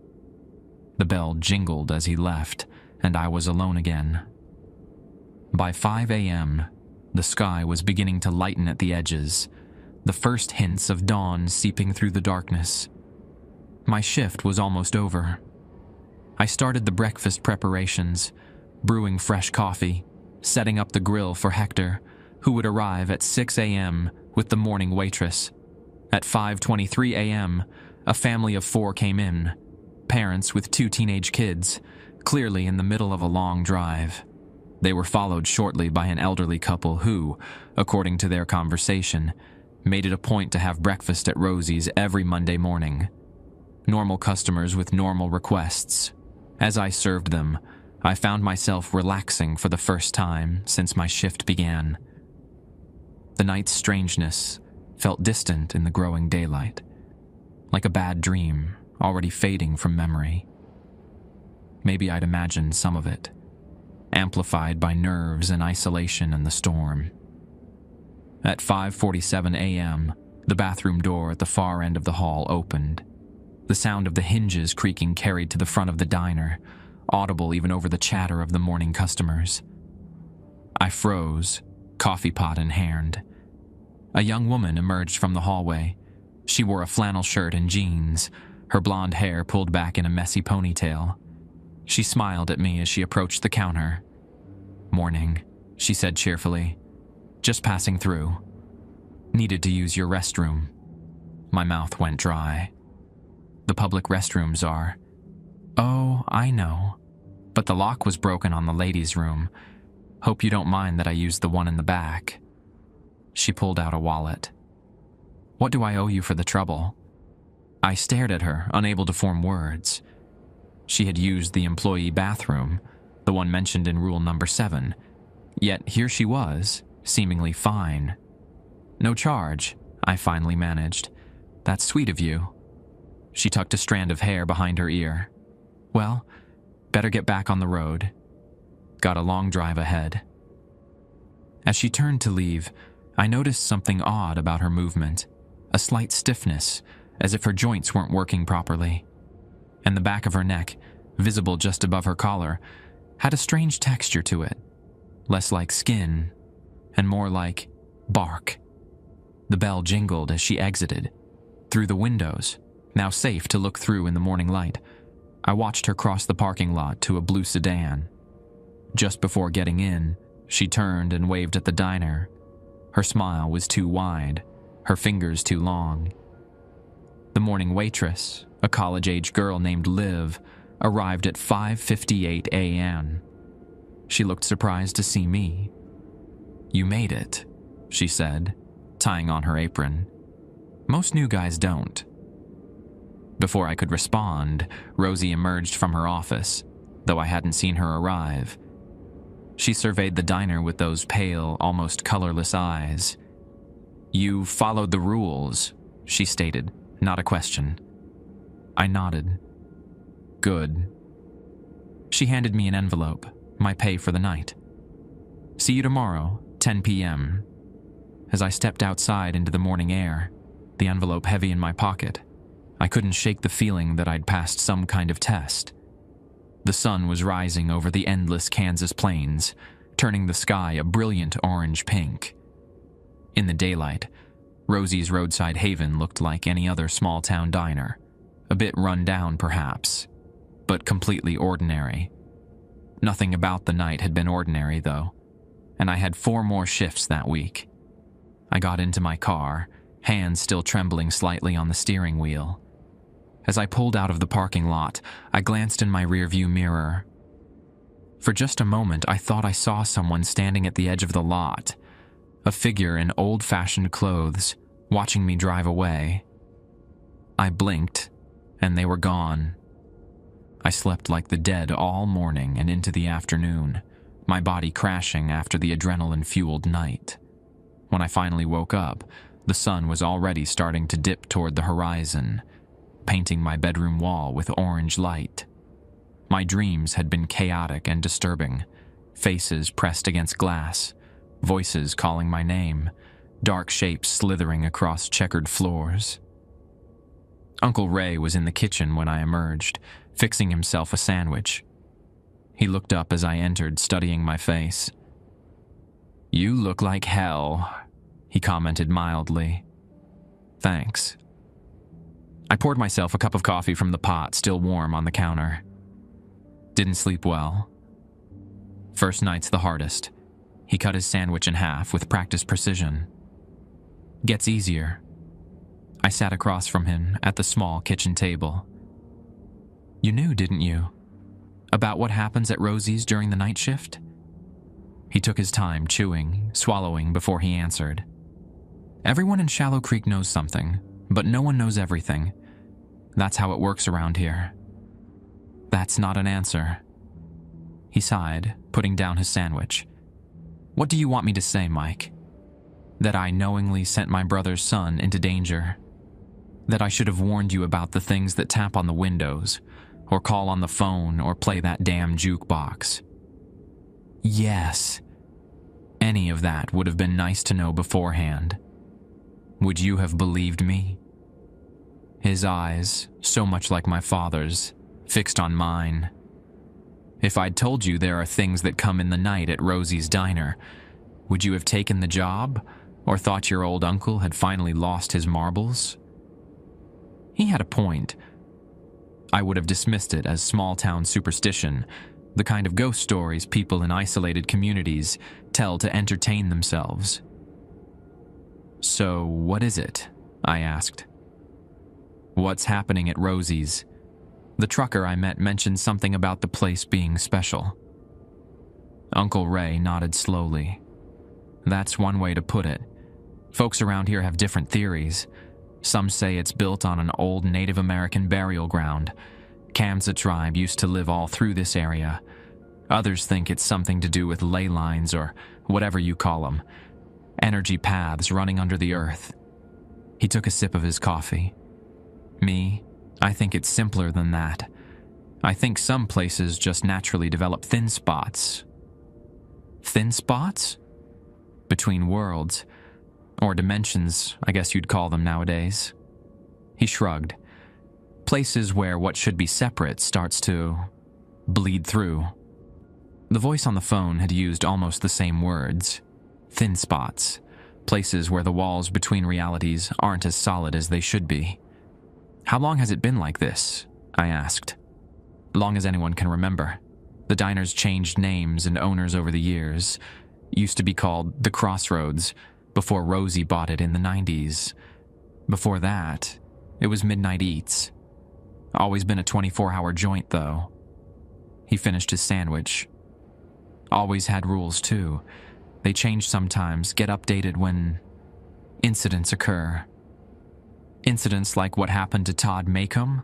The bell jingled as he left, and I was alone again. By 5 a.m., the sky was beginning to lighten at the edges, the first hints of dawn seeping through the darkness. My shift was almost over. I started the breakfast preparations, brewing fresh coffee, setting up the grill for Hector, who would arrive at 6 a.m. with the morning waitress. At 5:23 a.m., a family of 4 came in, parents with 2 teenage kids, clearly in the middle of a long drive. They were followed shortly by an elderly couple who, according to their conversation, made it a point to have breakfast at Rosie's every Monday morning. Normal customers with normal requests. As I served them, I found myself relaxing for the first time since my shift began. The night's strangeness felt distant in the growing daylight, like a bad dream already fading from memory. Maybe I'd imagined some of it, amplified by nerves and isolation and the storm. At 5:47 a.m., the bathroom door at the far end of the hall opened. The sound of the hinges creaking carried to the front of the diner, audible even over the chatter of the morning customers. I froze, coffee pot in hand. A young woman emerged from the hallway. She wore a flannel shirt and jeans, her blonde hair pulled back in a messy ponytail. She smiled at me as she approached the counter. "Morning," she said cheerfully. "Just passing through. Needed to use your restroom." My mouth went dry. "The public restrooms are..." "Oh, I know. But the lock was broken on the ladies' room. Hope you don't mind that I used the one in the back." She pulled out a wallet. "What do I owe you for the trouble?" I stared at her, unable to form words. She had used the employee bathroom, the one mentioned in rule number 7. Yet here she was, seemingly fine. "No charge," I finally managed. "That's sweet of you." She tucked a strand of hair behind her ear. "Well, better get back on the road. Got a long drive ahead." As she turned to leave, I noticed something odd about her movement, a slight stiffness, as if her joints weren't working properly. And the back of her neck, visible just above her collar, had a strange texture to it, less like skin and more like bark. The bell jingled as she exited. Through the windows, now safe to look through in the morning light, I watched her cross the parking lot to a blue sedan. Just before getting in, she turned and waved at the diner. Her smile was too wide, her fingers too long. The morning waitress, a college-age girl named Liv, arrived at 5:58 a.m. She looked surprised to see me. "You made it," she said, tying on her apron. "Most new guys don't." Before I could respond, Rosie emerged from her office, though I hadn't seen her arrive. She surveyed the diner with those pale, almost colorless eyes. "You followed the rules," she stated, not a question. I nodded. "Good." She handed me an envelope, my pay for the night. "See you tomorrow, 10 p.m. As I stepped outside into the morning air, the envelope heavy in my pocket, I couldn't shake the feeling that I'd passed some kind of test. The sun was rising over the endless Kansas plains, turning the sky a brilliant orange pink. In the daylight, Rosie's roadside haven looked like any other small-town diner, a bit run down perhaps, but completely ordinary. Nothing about the night had been ordinary, though, and I had 4 more shifts that week. I got into my car, hands still trembling slightly on the steering wheel. As I pulled out of the parking lot, I glanced in my rearview mirror. For just a moment, I thought I saw someone standing at the edge of the lot, a figure in old-fashioned clothes, watching me drive away. I blinked, and they were gone. I slept like the dead all morning and into the afternoon, my body crashing after the adrenaline-fueled night. When I finally woke up, the sun was already starting to dip toward the horizon, painting my bedroom wall with orange light. My dreams had been chaotic and disturbing, faces pressed against glass, voices calling my name, dark shapes slithering across checkered floors. Uncle Ray was in the kitchen when I emerged, fixing himself a sandwich. He looked up as I entered, studying my face. "You look like hell," he commented mildly. "Thanks." I poured myself a cup of coffee from the pot, still warm, on the counter. "Didn't sleep well." "First night's the hardest." He cut his sandwich in half with practiced precision. "Gets easier." I sat across from him at the small kitchen table. "You knew, didn't you? About what happens at Rosie's during the night shift?" He took his time, chewing, swallowing before he answered. "Everyone in Shallow Creek knows something, but no one knows everything. That's how it works around here." "That's not an answer." He sighed, putting down his sandwich. "What do you want me to say, Mike? That I knowingly sent my brother's son into danger? That I should have warned you about the things that tap on the windows, or call on the phone, or play that damn jukebox?" "Yes." "Any of that would have been nice to know beforehand. Would you have believed me?" His eyes, so much like my father's, fixed on mine. "If I'd told you there are things that come in the night at Rosie's diner, would you have taken the job, or thought your old uncle had finally lost his marbles?" He had a point. I would have dismissed it as small-town superstition, the kind of ghost stories people in isolated communities tell to entertain themselves. "So, what is it?" I asked. "What's happening at Rosie's? The trucker I met mentioned something about the place being special." Uncle Ray nodded slowly. "That's one way to put it. Folks around here have different theories. Some say it's built on an old Native American burial ground. Kamsa tribe used to live all through this area. Others think it's something to do with ley lines, or whatever you call them. Energy paths running under the earth." He took a sip of his coffee. "Me, I think it's simpler than that. I think some places just naturally develop thin spots." "Thin spots?" "Between worlds. Or dimensions, I guess you'd call them nowadays." He shrugged. "Places where what should be separate starts to bleed through." The voice on the phone had used almost the same words. Thin spots. Places where the walls between realities aren't as solid as they should be. "How long has it been like this?" I asked. "Long as anyone can remember. The diner's changed names and owners over the years. Used to be called The Crossroads, before Rosie bought it in the 90s. Before that, it was Midnight Eats. Always been a 24-hour joint, though." He finished his sandwich. "Always had rules, too. They change sometimes, get updated when incidents occur." "Incidents like what happened to Todd Macomb?"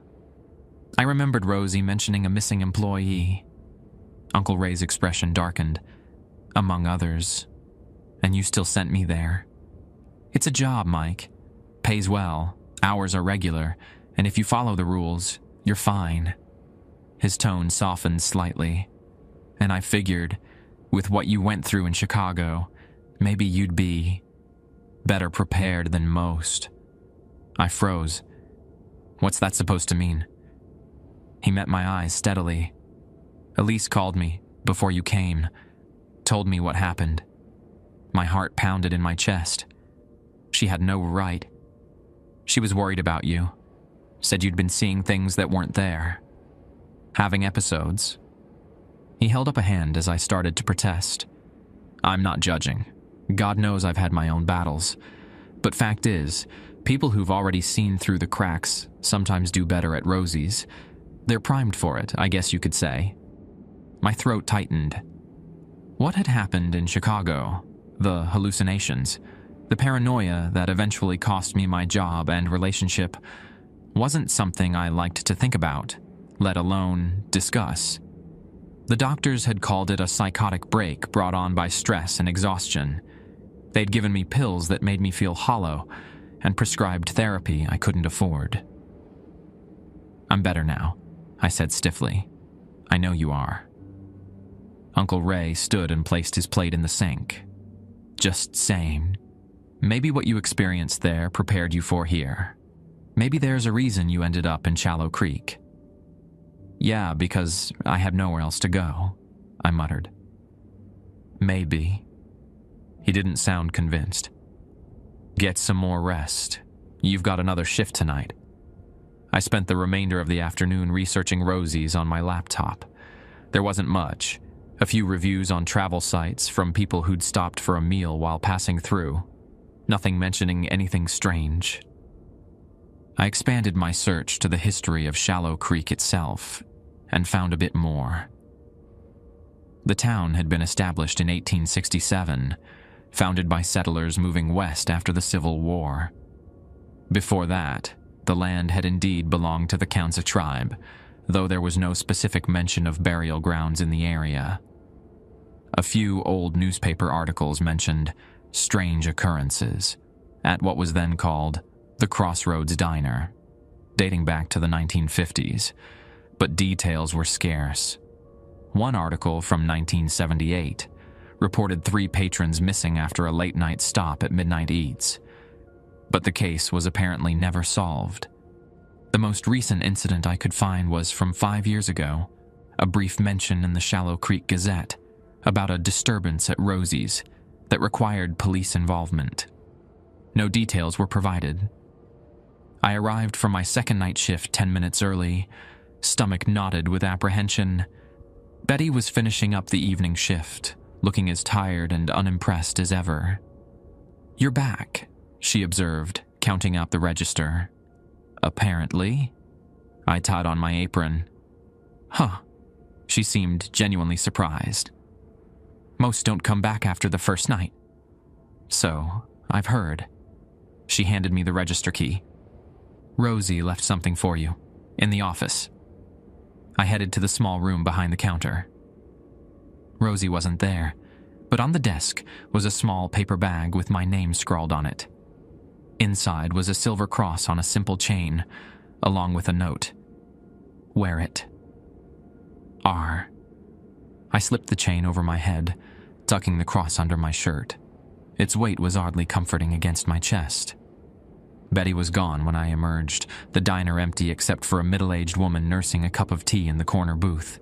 I remembered Rosie mentioning a missing employee. Uncle Ray's expression darkened. "Among others. And you still sent me there." "It's a job, Mike. Pays well, hours are regular, and if you follow the rules, you're fine." His tone softened slightly. "And I figured, with what you went through in Chicago, maybe you'd be better prepared than most." I froze. "What's that supposed to mean?" He met my eyes steadily. "Elise called me before you came, told me what happened. My heart pounded in my chest. She had no right. She was worried about you. Said you'd been seeing things that weren't there. Having episodes." He held up a hand as I started to protest. "I'm not judging. God knows I've had my own battles. But fact is, people who've already seen through the cracks sometimes do better at Rosie's. They're primed for it, I guess you could say." My throat tightened. What had happened in Chicago? The hallucinations, the paranoia that eventually cost me my job and relationship, wasn't something I liked to think about, let alone discuss. The doctors had called it a psychotic break brought on by stress and exhaustion. They'd given me pills that made me feel hollow, and prescribed therapy I couldn't afford. "I'm better now," I said stiffly. "I know you are." Uncle Ray stood and placed his plate in the sink. "Just saying, maybe what you experienced there prepared you for here." Maybe there's a reason you ended up in Shallow Creek." "Yeah, because I had nowhere else to go," I muttered. "Maybe." He didn't sound convinced. "Get some more rest. You've got another shift tonight." I spent the remainder of the afternoon researching Rosie's on my laptop. There wasn't much. A few reviews on travel sites from people who'd stopped for a meal while passing through. Nothing mentioning anything strange. I expanded my search to the history of Shallow Creek itself and found a bit more. The town had been established in 1867, founded by settlers moving west after the Civil War. Before that, the land had indeed belonged to the Kansas tribe, though there was no specific mention of burial grounds in the area. A few old newspaper articles mentioned strange occurrences at what was then called the Crossroads Diner, dating back to the 1950s, but details were scarce. One article from 1978 reported 3 patrons missing after a late-night stop at Midnight Eats, but the case was apparently never solved. The most recent incident I could find was from 5 years ago, a brief mention in the Shallow Creek Gazette about a disturbance at Rosie's that required police involvement. No details were provided. I arrived for my second night shift 10 minutes early, stomach knotted with apprehension. Betty was finishing up the evening shift, looking as tired and unimpressed as ever. "You're back," she observed, counting out the register. "Apparently." I tied on my apron. "Huh." She seemed genuinely surprised. "Most don't come back after the first night." "So, I've heard." She handed me the register key. "Rosie left something for you, in the office." I headed to the small room behind the counter. Rosie wasn't there, but on the desk was a small paper bag with my name scrawled on it. Inside was a silver cross on a simple chain, along with a note. "Wear it. R." I slipped the chain over my head, tucking the cross under my shirt. Its weight was oddly comforting against my chest. Betty was gone when I emerged, the diner empty except for a middle-aged woman nursing a cup of tea in the corner booth.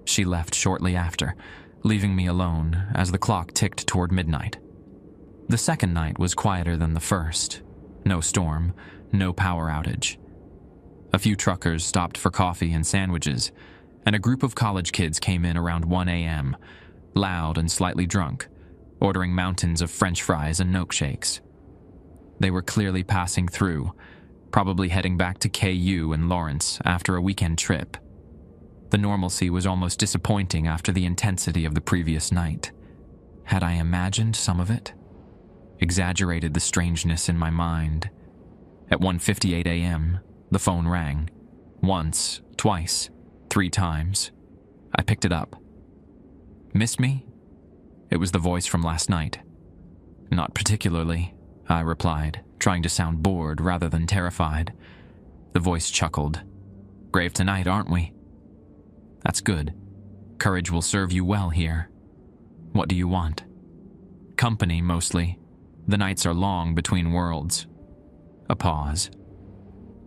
She left shortly after, leaving me alone as the clock ticked toward midnight. The second night was quieter than the first. No storm, no power outage. A few truckers stopped for coffee and sandwiches, and a group of college kids came in around 1 a.m., loud and slightly drunk, ordering mountains of French fries and milkshakes. They were clearly passing through, probably heading back to KU and Lawrence after a weekend trip. The normalcy was almost disappointing after the intensity of the previous night. Had I imagined some of it? Exaggerated the strangeness in my mind. At 1:58 a.m., the phone rang. Once, twice, 3 times. I picked it up. "Miss me?" It was the voice from last night. "Not particularly," I replied, trying to sound bored rather than terrified. The voice chuckled. "Grave tonight, aren't we?" "That's good. Courage will serve you well here. What do you want?" "Company, mostly. The nights are long between worlds." A pause.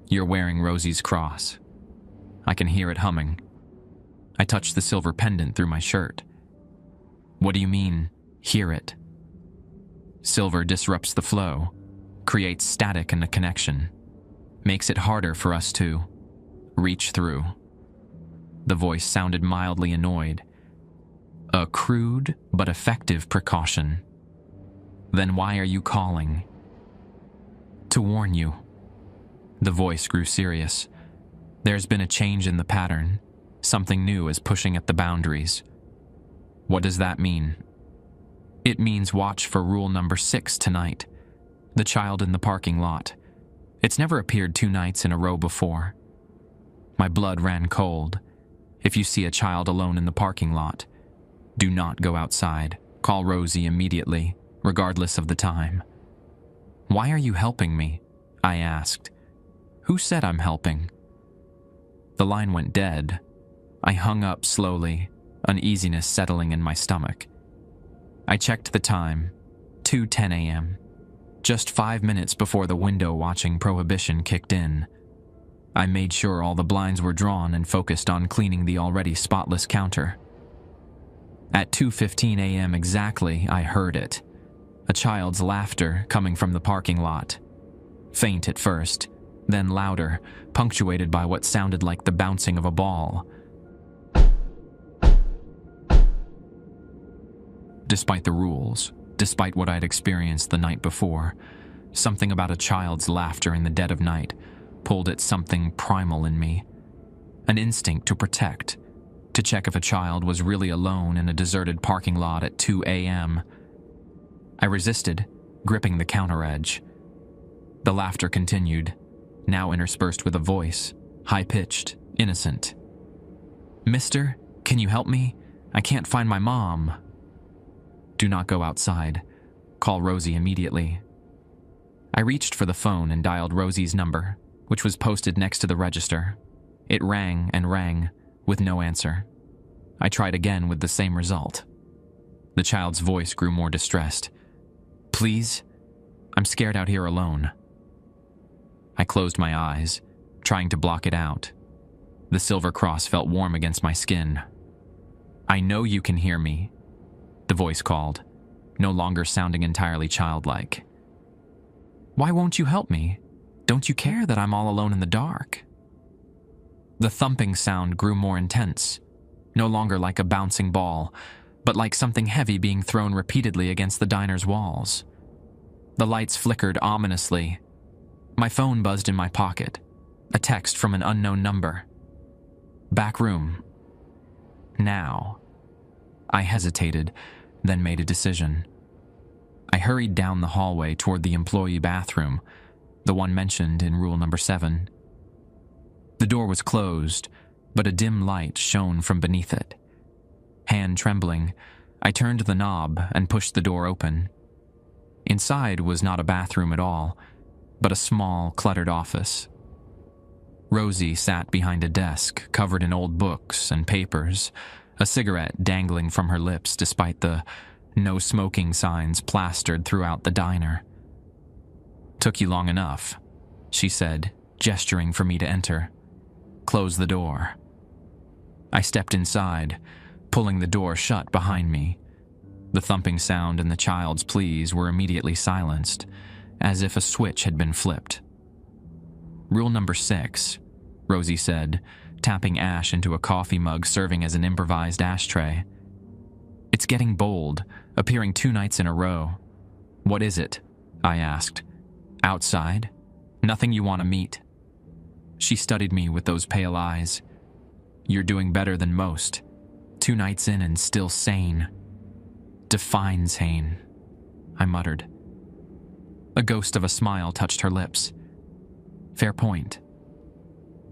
"You're wearing Rosie's cross. I can hear it humming." I touched the silver pendant through my shirt. "What do you mean, hear it?" "Silver disrupts the flow, creates static in the connection, makes it harder for us to reach through." The voice sounded mildly annoyed. "A crude but effective precaution. Then why are you calling?" "To warn you." The voice grew serious. "There's been a change in the pattern. Something new is pushing at the boundaries." "What does that mean?" "It means watch for rule number 6 tonight. The child in the parking lot. It's never appeared 2 nights in a row before." My blood ran cold. If you see a child alone in the parking lot, do not go outside. Call Rosie immediately, regardless of the time. "Why are you helping me?" I asked. "Who said I'm helping?" The line went dead. I hung up slowly, uneasiness settling in my stomach. I checked the time, 2:10 a.m. Just 5 minutes before the window-watching prohibition kicked in, I made sure all the blinds were drawn and focused on cleaning the already spotless counter. At 2:15 a.m. exactly, I heard it. A child's laughter coming from the parking lot. Faint at first, then louder, punctuated by what sounded like the bouncing of a ball. Despite the rules, despite what I'd experienced the night before, something about a child's laughter in the dead of night pulled at something primal in me. An instinct to protect, to check if a child was really alone in a deserted parking lot at 2 a.m. I resisted, gripping the counter edge. The laughter continued, now interspersed with a voice, high-pitched, innocent. "Mister, can you help me? I can't find my mom." "Do not go outside. Call Rosie immediately." I reached for the phone and dialed Rosie's number, which was posted next to the register. It rang and rang, with no answer. I tried again with the same result. The child's voice grew more distressed. "Please? I'm scared out here alone." I closed my eyes, trying to block it out. The silver cross felt warm against my skin. "I know you can hear me," the voice called, no longer sounding entirely childlike. "Why won't you help me? Don't you care that I'm all alone in the dark?" The thumping sound grew more intense, no longer like a bouncing ball, but like something heavy being thrown repeatedly against the diner's walls. The lights flickered ominously. My phone buzzed in my pocket, a text from an unknown number. "Back room. Now." I hesitated, then made a decision. I hurried down the hallway toward the employee bathroom, the one mentioned in rule number 7. The door was closed, but a dim light shone from beneath it. Hand trembling, I turned the knob and pushed the door open. Inside was not a bathroom at all, but a small, cluttered office. Rosie sat behind a desk covered in old books and papers, a cigarette dangling from her lips despite the "no smoking" signs plastered throughout the diner. "Took you long enough," she said, gesturing for me to enter. "Close the door." I stepped inside, pulling the door shut behind me. The thumping sound and the child's pleas were immediately silenced, as if a switch had been flipped. "Rule number 6, Rosie said, tapping ash into a coffee mug serving as an improvised ashtray. "It's getting bold, appearing 2 nights in a row." "What is it?" I asked. "Outside? Nothing you want to meet?" She studied me with those pale eyes. "You're doing better than most. 2 nights in and still sane." "Define sane," I muttered. A ghost of a smile touched her lips. "Fair point."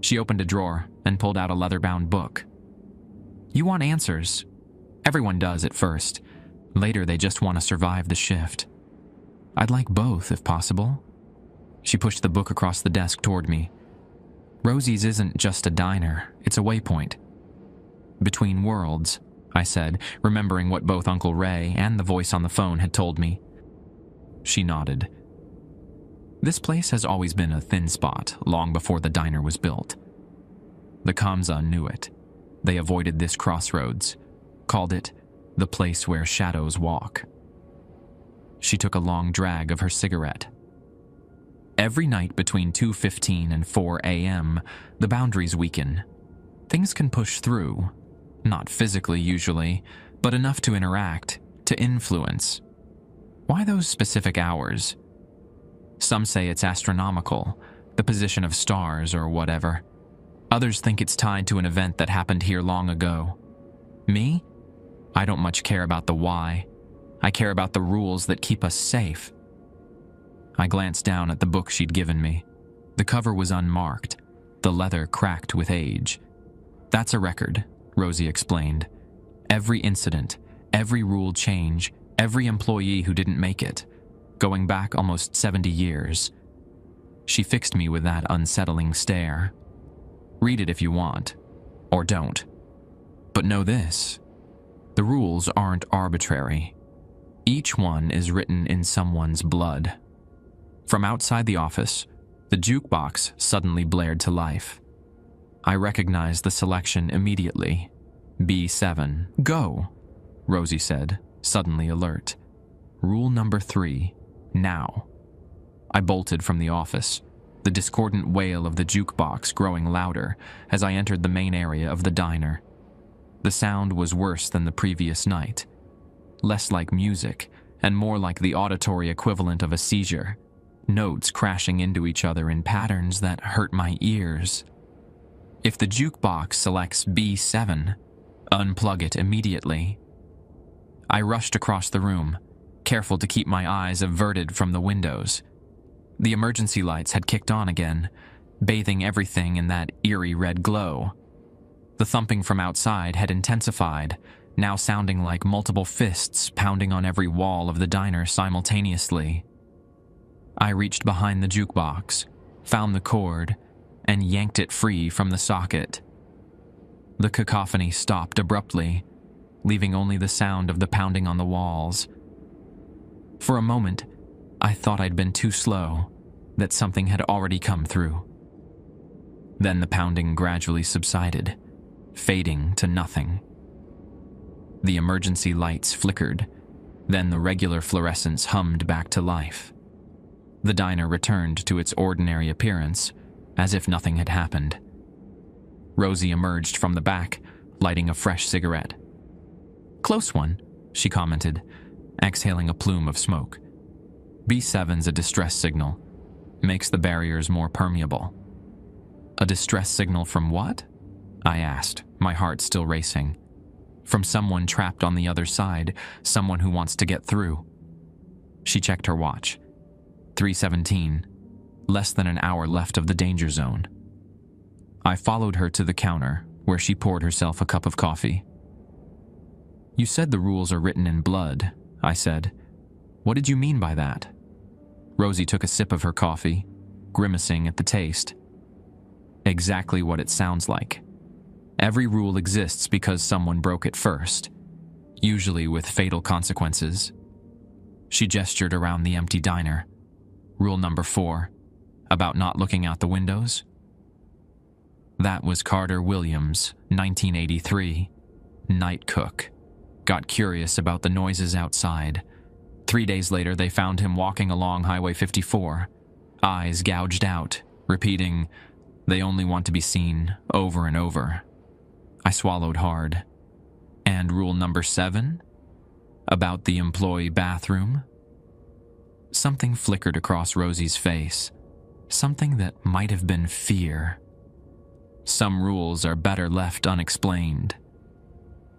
She opened a drawer and pulled out a leather-bound book. "You want answers. Everyone does at first. Later they just want to survive the shift. I'd like both, if possible." She pushed the book across the desk toward me. "Rosie's isn't just a diner, it's a waypoint." "Between worlds," I said, remembering what both Uncle Ray and the voice on the phone had told me. She nodded. This place has always been a thin spot, long before the diner was built. The Kamsa knew it. They avoided this crossroads, called it the place where shadows walk. She took a long drag of her cigarette. Every night between 2:15 and 4 a.m., the boundaries weaken. Things can push through, not physically usually, but enough to interact, to influence. Why those specific hours? Some say it's astronomical, the position of stars or whatever. Others think it's tied to an event that happened here long ago. Me? I don't much care about the why. I care about the rules that keep us safe. I glanced down at the book she'd given me. The cover was unmarked, the leather cracked with age. "That's a record," Rosie explained. "Every incident, every rule change, every employee who didn't make it, going back almost 70 years. She fixed me with that unsettling stare. "Read it if you want, or don't. But know this, the rules aren't arbitrary. Each one is written in someone's blood. From outside the office, the jukebox suddenly blared to life. I recognized the selection immediately. B7. Go, Rosie said, suddenly alert. Rule number 3. Now. I bolted from the office, the discordant wail of the jukebox growing louder as I entered the main area of the diner. The sound was worse than the previous night. Less like music and more like the auditory equivalent of a seizure. Notes crashing into each other in patterns that hurt my ears. If the jukebox selects B7, unplug it immediately. I rushed across the room, careful to keep my eyes averted from the windows. The emergency lights had kicked on again, bathing everything in that eerie red glow. The thumping from outside had intensified, now sounding like multiple fists pounding on every wall of the diner simultaneously. I reached behind the jukebox, found the cord, and yanked it free from the socket. The cacophony stopped abruptly, leaving only the sound of the pounding on the walls. For a moment, I thought I'd been too slow, that something had already come through. Then the pounding gradually subsided, fading to nothing. The emergency lights flickered, then the regular fluorescence hummed back to life. The diner returned to its ordinary appearance, as if nothing had happened. Rosie emerged from the back, lighting a fresh cigarette. Close one, she commented, exhaling a plume of smoke. B7's a distress signal. Makes the barriers more permeable. A distress signal from what? I asked, my heart still racing. From someone trapped on the other side, someone who wants to get through. She checked her watch. 3:17, less than an hour left of the danger zone. I followed her to the counter, where she poured herself a cup of coffee. You said the rules are written in blood, I said. What did you mean by that? Rosie took a sip of her coffee, grimacing at the taste. Exactly what it sounds like. Every rule exists because someone broke it first, usually with fatal consequences. She gestured around the empty diner. Rule number 4, about not looking out the windows. That was Carter Williams, 1983, night cook. Got curious about the noises outside. 3 days later, they found him walking along Highway 54, eyes gouged out, repeating, "They only want to be seen," over and over. I swallowed hard. And rule number 7? About the employee bathroom? Something flickered across Rosie's face. Something that might have been fear. Some rules are better left unexplained.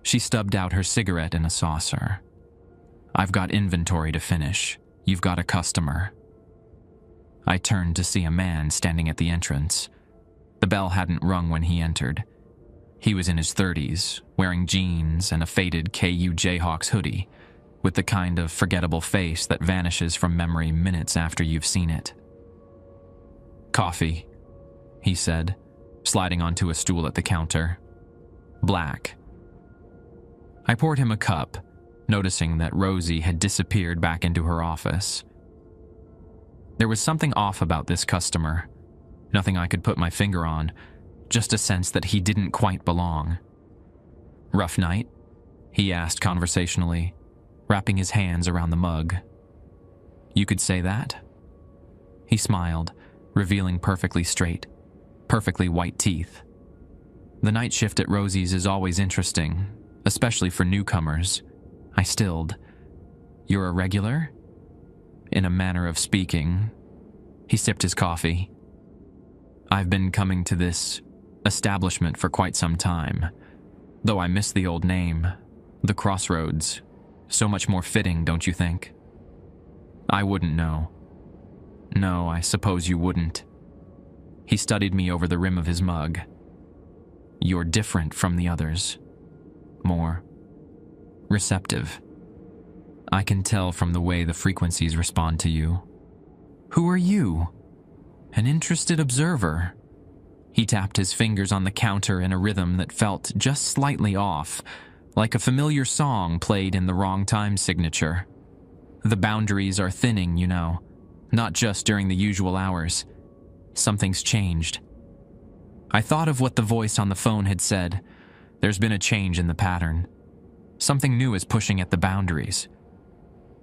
She stubbed out her cigarette in a saucer. I've got inventory to finish. You've got a customer. I turned to see a man standing at the entrance. The bell hadn't rung when he entered. He was in his 30s, wearing jeans and a faded KU Jayhawks hoodie, with the kind of forgettable face that vanishes from memory minutes after you've seen it. Coffee, he said, sliding onto a stool at the counter. Black. I poured him a cup, noticing that Rosie had disappeared back into her office. There was something off about this customer. Nothing I could put my finger on, just a sense that he didn't quite belong. Rough night? He asked conversationally, wrapping his hands around the mug. You could say that? He smiled, revealing perfectly straight, perfectly white teeth. The night shift at Rosie's is always interesting, especially for newcomers. I stilled. You're a regular? In a manner of speaking. He sipped his coffee. I've been coming to this establishment for quite some time, though I miss the old name, the Crossroads. So much more fitting, don't you think? I wouldn't know. No, I suppose you wouldn't. He studied me over the rim of his mug. You're different from the others. More receptive. I can tell from the way the frequencies respond to you. Who are you? An interested observer. He tapped his fingers on the counter in a rhythm that felt just slightly off, like a familiar song played in the wrong time signature. The boundaries are thinning, you know. Not just during the usual hours. Something's changed. I thought of what the voice on the phone had said. There's been a change in the pattern. Something new is pushing at the boundaries.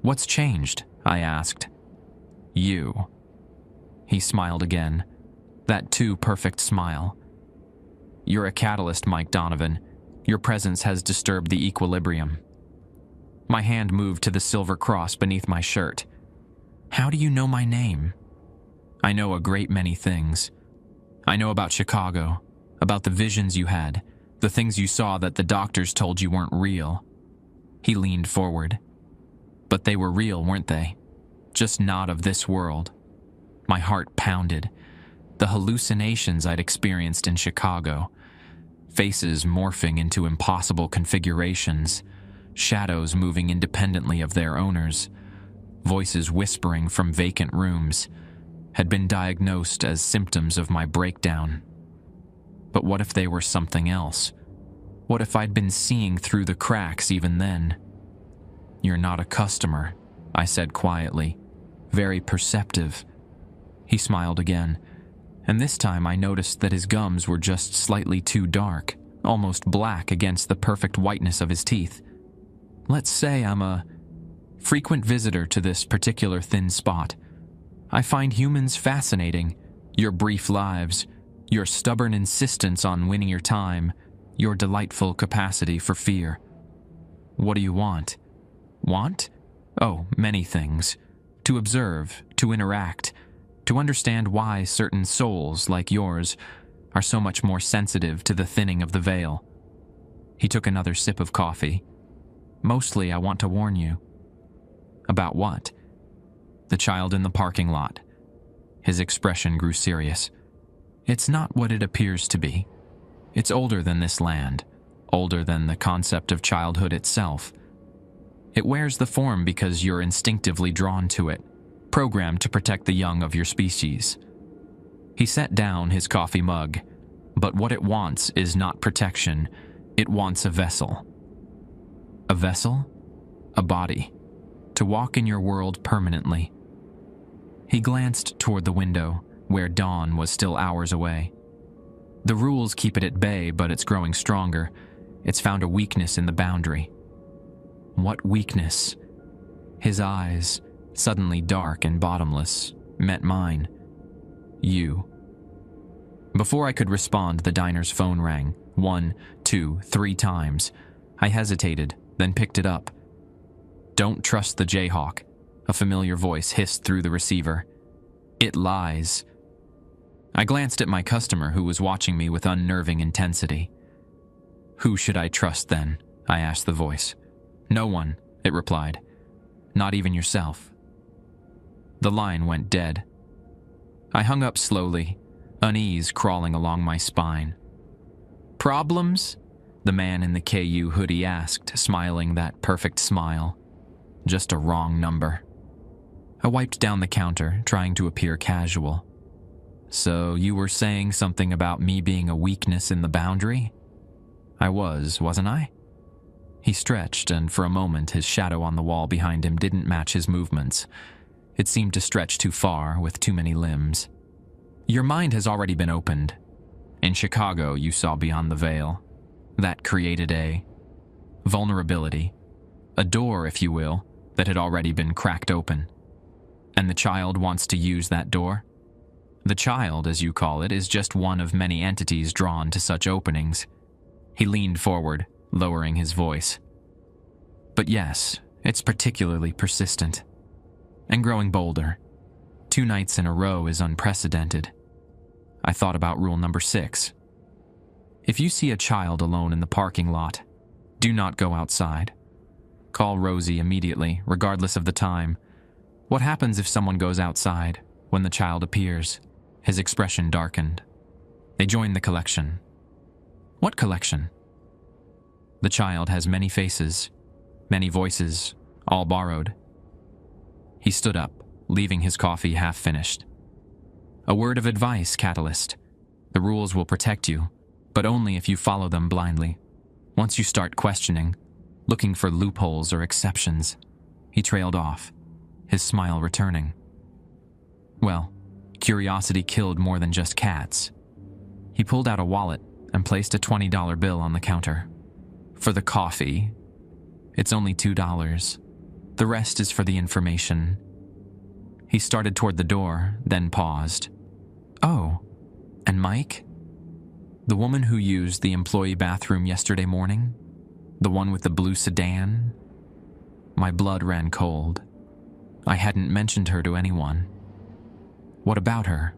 What's changed? I asked. You. He smiled again. That too perfect smile. You're a catalyst, Mike Donovan. Your presence has disturbed the equilibrium. My hand moved to the silver cross beneath my shirt. How do you know my name? I know a great many things. I know about Chicago, about the visions you had, the things you saw that the doctors told you weren't real. He leaned forward. But they were real, weren't they? Just not of this world. My heart pounded. The hallucinations I'd experienced in Chicago. Faces morphing into impossible configurations. Shadows moving independently of their owners. Voices whispering from vacant rooms. Had been diagnosed as symptoms of my breakdown. But what if they were something else? What if I'd been seeing through the cracks even then? You're not a customer, I said quietly. Very perceptive. He smiled again, and this time I noticed that his gums were just slightly too dark, almost black against the perfect whiteness of his teeth. Let's say I'm a frequent visitor to this particular thin spot. I find humans fascinating. Your brief lives, your stubborn insistence on winning your time, your delightful capacity for fear. What do you want? Want? Oh, many things. To observe, to interact, to understand why certain souls, like yours, are so much more sensitive to the thinning of the veil. He took another sip of coffee. Mostly, I want to warn you. About what? The child in the parking lot. His expression grew serious. It's not what it appears to be. It's older than this land, older than the concept of childhood itself. It wears the form because you're instinctively drawn to it, programmed to protect the young of your species. He set down his coffee mug, but what it wants is not protection, it wants a vessel. A vessel? A body. To walk in your world permanently. He glanced toward the window, where dawn was still hours away. The rules keep it at bay, but it's growing stronger. It's found a weakness in the boundary. What weakness? His eyes, suddenly dark and bottomless, met mine. You. Before I could respond, the diner's phone rang. 1, 2, 3 times. I hesitated, then picked it up. Don't trust the Jayhawk, a familiar voice hissed through the receiver. It lies. I glanced at my customer, who was watching me with unnerving intensity. Who should I trust then? I asked the voice. No one, it replied. Not even yourself. The line went dead. I hung up slowly, unease crawling along my spine. Problems? The man in the KU hoodie asked, smiling that perfect smile. Just a wrong number. I wiped down the counter, trying to appear casual. So you were saying something about me being a weakness in the boundary? I was, wasn't I? He stretched, and for a moment his shadow on the wall behind him didn't match his movements. It seemed to stretch too far, with too many limbs. Your mind has already been opened. In Chicago, you saw beyond the veil. That created a vulnerability, a door, if you will, that had already been cracked open. And the child wants to use that door? The child, as you call it, is just one of many entities drawn to such openings. He leaned forward, lowering his voice. But yes, it's particularly persistent. And growing bolder. 2 nights in a row is unprecedented. I thought about rule number 6. If you see a child alone in the parking lot, do not go outside. Call Rosie immediately, regardless of the time. What happens if someone goes outside when the child appears? His expression darkened. They joined the collection. What collection? The child has many faces, many voices, all borrowed. He stood up, leaving his coffee half finished. A word of advice, Catalyst. The rules will protect you, but only if you follow them blindly. Once you start questioning, looking for loopholes or exceptions, he trailed off, his smile returning. Well, curiosity killed more than just cats. He pulled out a wallet and placed a $20 bill on the counter. For the coffee. It's only $2. The rest is for the information. He started toward the door, then paused. Oh, and Mike? The woman who used the employee bathroom yesterday morning? The one with the blue sedan? My blood ran cold. I hadn't mentioned her to anyone. What about her?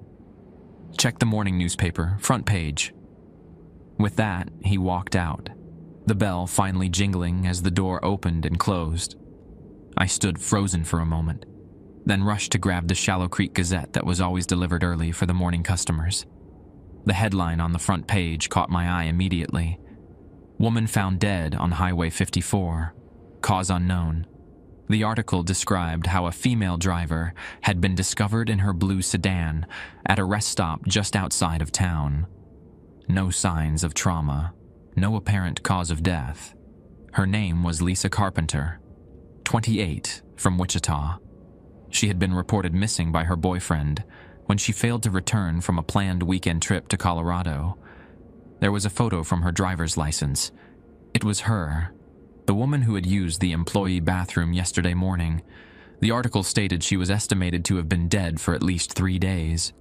Check the morning newspaper, front page. With that, he walked out, the bell finally jingling as the door opened and closed. I stood frozen for a moment, then rushed to grab the Shallow Creek Gazette that was always delivered early for the morning customers. The headline on the front page caught my eye immediately. Woman found dead on Highway 54. Cause unknown. The article described how a female driver had been discovered in her blue sedan at a rest stop just outside of town. No signs of trauma. No apparent cause of death. Her name was Lisa Carpenter, 28, from Wichita. She had been reported missing by her boyfriend when she failed to return from a planned weekend trip to Colorado. There was a photo from her driver's license. It was her, the woman who had used the employee bathroom yesterday morning. The article stated she was estimated to have been dead for at least 3 days.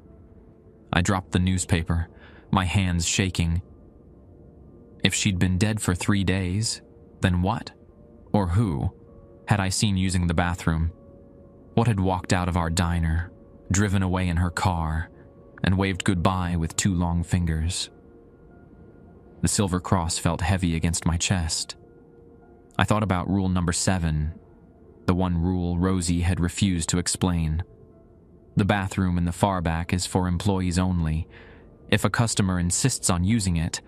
I dropped the newspaper, my hands shaking. If she'd been dead for 3 days, then what? Or who had I seen using the bathroom? What had walked out of our diner, driven away in her car, and waved goodbye with 2 long fingers? The silver cross felt heavy against my chest. I thought about rule number 7, the one rule Rosie had refused to explain. The bathroom in the far back is for employees only. If a customer insists on using it,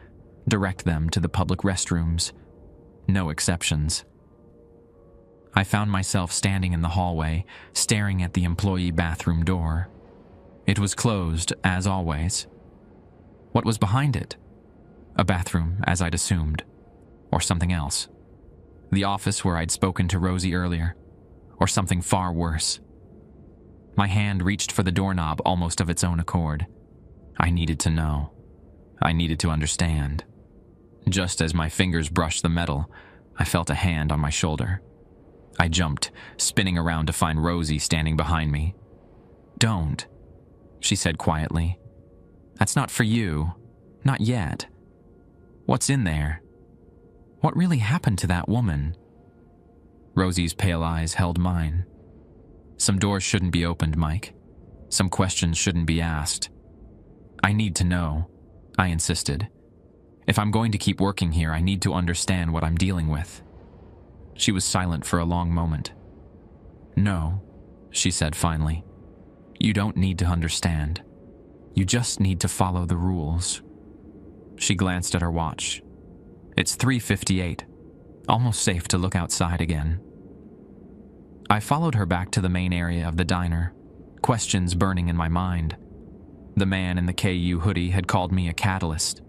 direct them to the public restrooms. No exceptions. I found myself standing in the hallway, staring at the employee bathroom door. It was closed, as always. What was behind it? A bathroom, as I'd assumed. Or something else. The office where I'd spoken to Rosie earlier. Or something far worse. My hand reached for the doorknob almost of its own accord. I needed to know. I needed to understand. Just as my fingers brushed the metal, I felt a hand on my shoulder. I jumped, spinning around to find Rosie standing behind me. "Don't," she said quietly. "That's not for you. Not yet. What's in there? What really happened to that woman?" Rosie's pale eyes held mine. "Some doors shouldn't be opened, Mike. Some questions shouldn't be asked. I need to know," I insisted. "If I'm going to keep working here, I need to understand what I'm dealing with." She was silent for a long moment. "No," she said finally. "You don't need to understand. You just need to follow the rules." She glanced at her watch. "It's 3:58. Almost safe to look outside again." I followed her back to the main area of the diner, questions burning in my mind. The man in the KU hoodie had called me a catalyst.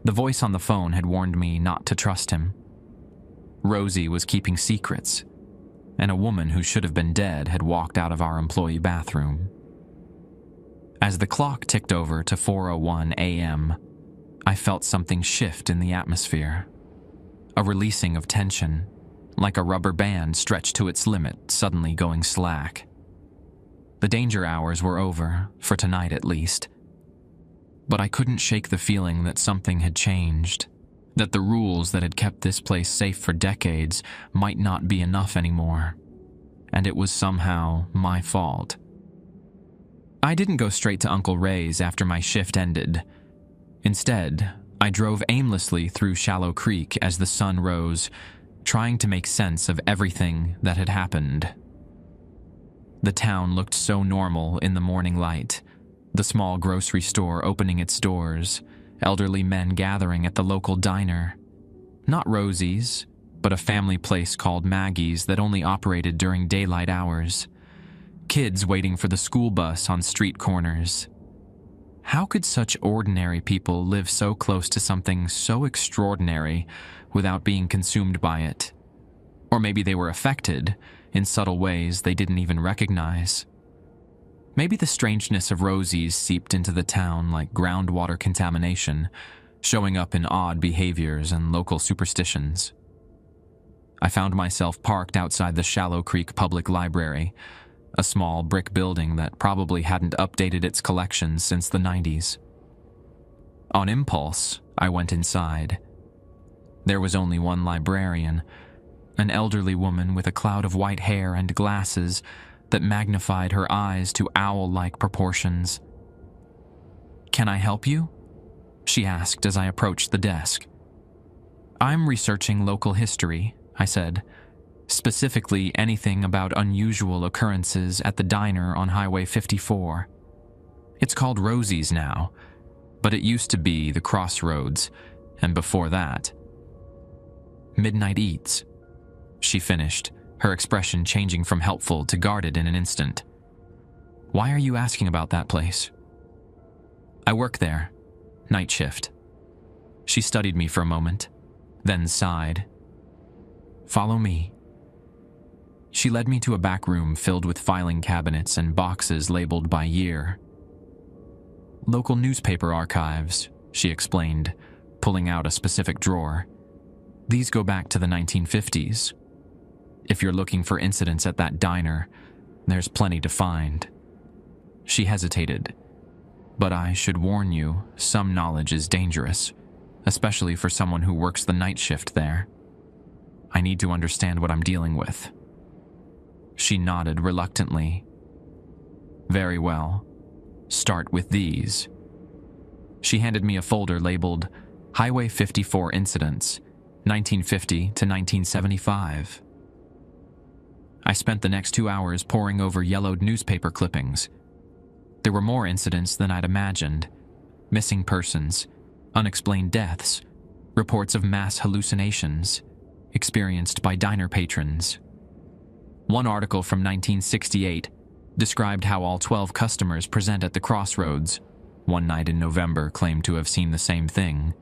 The voice on the phone had warned me not to trust him. Rosie was keeping secrets, and a woman who should have been dead had walked out of our employee bathroom. As the clock ticked over to 4:01 a.m., I felt something shift in the atmosphere. A releasing of tension, like a rubber band stretched to its limit, suddenly going slack. The danger hours were over, for tonight at least. But I couldn't shake the feeling that something had changed, that the rules that had kept this place safe for decades might not be enough anymore, and it was somehow my fault. I didn't go straight to Uncle Ray's after my shift ended. Instead, I drove aimlessly through Shallow Creek as the sun rose, trying to make sense of everything that had happened. The town looked so normal in the morning light. The small grocery store opening its doors, elderly men gathering at the local diner. Not Rosie's, but a family place called Maggie's that only operated during daylight hours. Kids waiting for the school bus on street corners. How could such ordinary people live so close to something so extraordinary without being consumed by it? Or maybe they were affected in subtle ways they didn't even recognize. Maybe the strangeness of Rosie's seeped into the town like groundwater contamination, showing up in odd behaviors and local superstitions. I found myself parked outside the Shallow Creek Public Library, a small brick building that probably hadn't updated its collections since the 90s. On impulse, I went inside. There was only one librarian, an elderly woman with a cloud of white hair and glasses that magnified her eyes to owl-like proportions. "Can I help you?" she asked as I approached the desk. "I'm researching local history," I said, "specifically anything about unusual occurrences at the diner on Highway 54. It's called Rosie's now, but it used to be the Crossroads, and before that." "Midnight Eats," she finished, her expression changing from helpful to guarded in an instant. "Why are you asking about that place?" "I work there, night shift." She studied me for a moment, then sighed. "Follow me." She led me to a back room filled with filing cabinets and boxes labeled by year. "Local newspaper archives," she explained, pulling out a specific drawer. "These go back to the 1950s. If you're looking for incidents at that diner, there's plenty to find." She hesitated. "But I should warn you, some knowledge is dangerous, especially for someone who works the night shift there. I need to understand what I'm dealing with." She nodded reluctantly. "Very well. Start with these." She handed me a folder labeled Highway 54 Incidents, 1950 to 1975. I spent the next 2 hours poring over yellowed newspaper clippings. There were more incidents than I'd imagined. Missing persons, unexplained deaths, reports of mass hallucinations experienced by diner patrons. One article from 1968 described how all 12 customers present at the Crossroads one night in November claimed to have seen the same thing: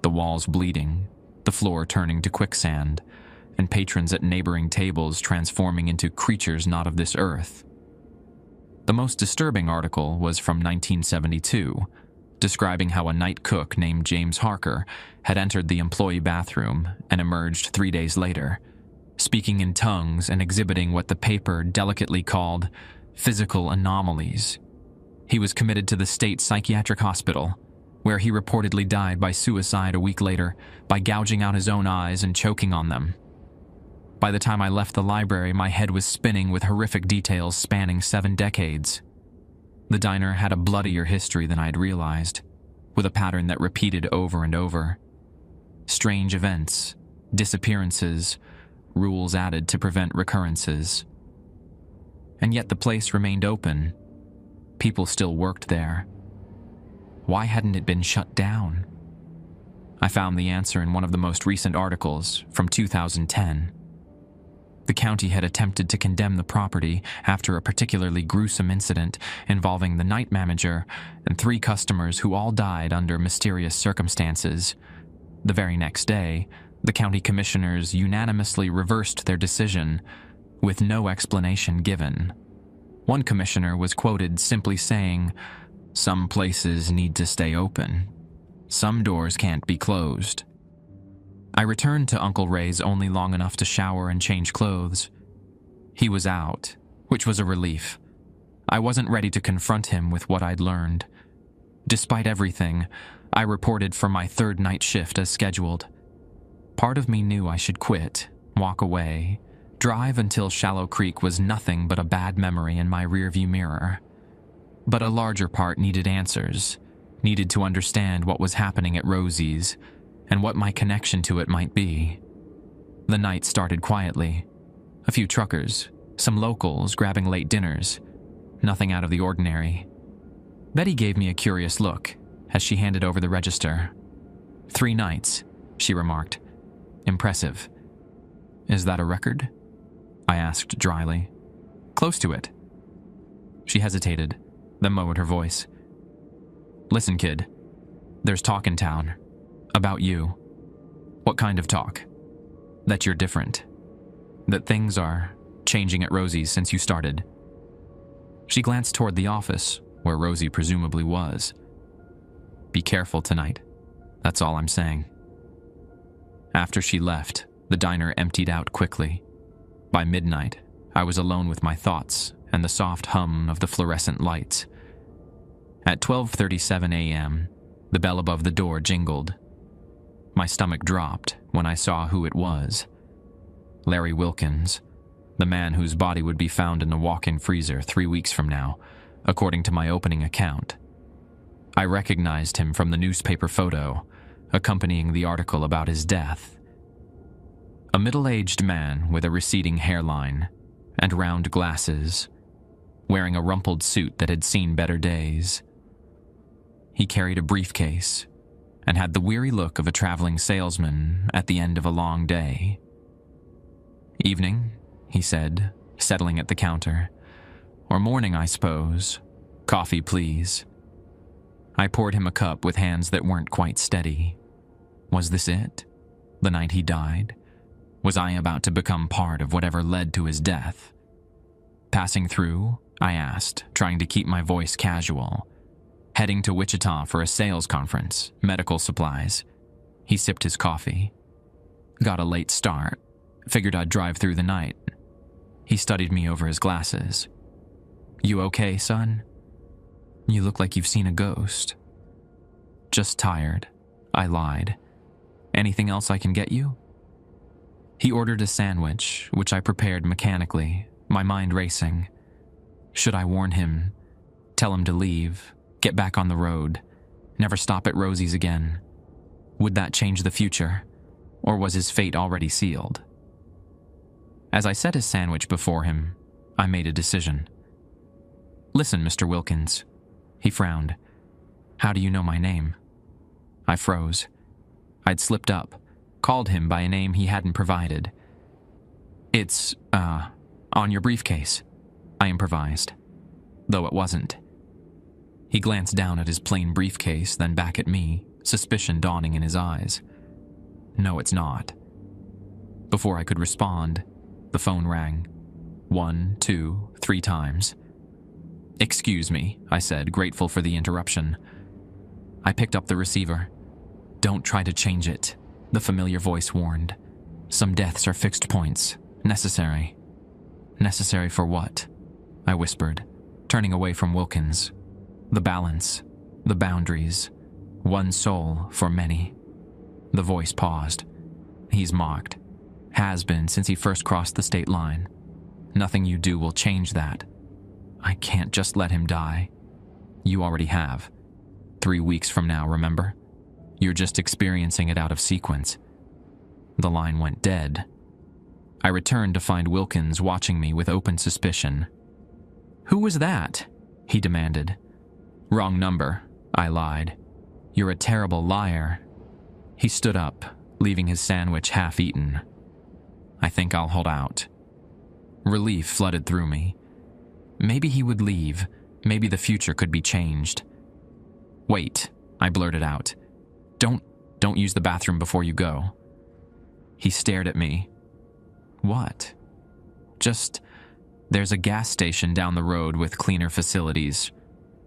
the walls bleeding, the floor turning to quicksand, and patrons at neighboring tables transforming into creatures not of this earth. The most disturbing article was from 1972, describing how a night cook named James Harker had entered the employee bathroom and emerged 3 days later, speaking in tongues and exhibiting what the paper delicately called physical anomalies. He was committed to the state psychiatric hospital, where he reportedly died by suicide a week later by gouging out his own eyes and choking on them. By the time I left the library, my head was spinning with horrific details spanning 7 decades. The diner had a bloodier history than I'd realized, with a pattern that repeated over and over. Strange events, disappearances, rules added to prevent recurrences. And yet the place remained open. People still worked there. Why hadn't it been shut down? I found the answer in one of the most recent articles, from 2010. The county had attempted to condemn the property after a particularly gruesome incident involving the night manager and 3 customers who all died under mysterious circumstances. The very next day, the county commissioners unanimously reversed their decision, with no explanation given. One commissioner was quoted simply saying, "Some places need to stay open. Some doors can't be closed." I returned to Uncle Ray's only long enough to shower and change clothes. He was out, which was a relief. I wasn't ready to confront him with what I'd learned. Despite everything, I reported for my 3rd night shift as scheduled. Part of me knew I should quit, walk away, drive until Shallow Creek was nothing but a bad memory in my rearview mirror. But a larger part needed answers, needed to understand what was happening at Rosie's, and what my connection to it might be. The night started quietly. A few truckers, some locals grabbing late dinners. Nothing out of the ordinary. Betty gave me a curious look as she handed over the register. 3 nights, she remarked. Impressive. Is that a record? I asked dryly. Close to it. She hesitated, then lowered her voice. Listen, kid. There's talk in town. About you. What kind of talk? That you're different. That things are changing at Rosie's since you started. She glanced toward the office, where Rosie presumably was. Be careful tonight. That's all I'm saying. After she left, the diner emptied out quickly. By midnight, I was alone with my thoughts and the soft hum of the fluorescent lights. At 12:37 a.m., the bell above the door jingled. My stomach dropped when I saw who it was. Larry Wilkins, the man whose body would be found in a walk-in freezer 3 weeks from now, according to my opening account. I recognized him from the newspaper photo accompanying the article about his death. A middle-aged man with a receding hairline and round glasses, wearing a rumpled suit that had seen better days. He carried a briefcase and had the weary look of a traveling salesman at the end of a long day. "Evening," he said, settling at the counter. "Or morning, I suppose. Coffee, please." I poured him a cup with hands that weren't quite steady. Was this it? The night he died? Was I about to become part of whatever led to his death? "Passing through?" I asked, trying to keep my voice casual. "Heading to Wichita for a sales conference, medical supplies." He sipped his coffee. "Got a late start. Figured I'd drive through the night." He studied me over his glasses. "You okay, son?" "You look like you've seen a ghost." "Just tired," I lied. "Anything else I can get you?" He ordered a sandwich, which I prepared mechanically, my mind racing. Should I warn him? Tell him to leave? Get back on the road? Never stop at Rosie's again? Would that change the future? Or was his fate already sealed? As I set his sandwich before him, I made a decision. "Listen, Mr. Wilkins." He frowned. "How do you know my name?" I froze. I'd slipped up, called him by a name he hadn't provided. "It's, on your briefcase," I improvised, though it wasn't. He glanced down at his plain briefcase, then back at me, suspicion dawning in his eyes. "No, it's not." Before I could respond, the phone rang. 1, 2, 3 times. "Excuse me," I said, grateful for the interruption. I picked up the receiver. "Don't try to change it," the familiar voice warned. "Some deaths are fixed points. Necessary." "Necessary for what?" I whispered, turning away from Wilkins. "The balance, the boundaries, one soul for many." The voice paused. "He's mocked. Has been since he first crossed the state line. Nothing you do will change that. I can't just let him die. You already have. 3 weeks from now, remember? You're just experiencing it out of sequence." The line went dead. I returned to find Wilkins watching me with open suspicion. "Who was that?" he demanded. "Wrong number," I lied. "You're a terrible liar." He stood up, leaving his sandwich half-eaten. "I think I'll hold out." Relief flooded through me. Maybe he would leave. Maybe the future could be changed. "Wait," I blurted out. Don't use the bathroom before you go." He stared at me. "What?" "Just, there's a gas station down the road with cleaner facilities,"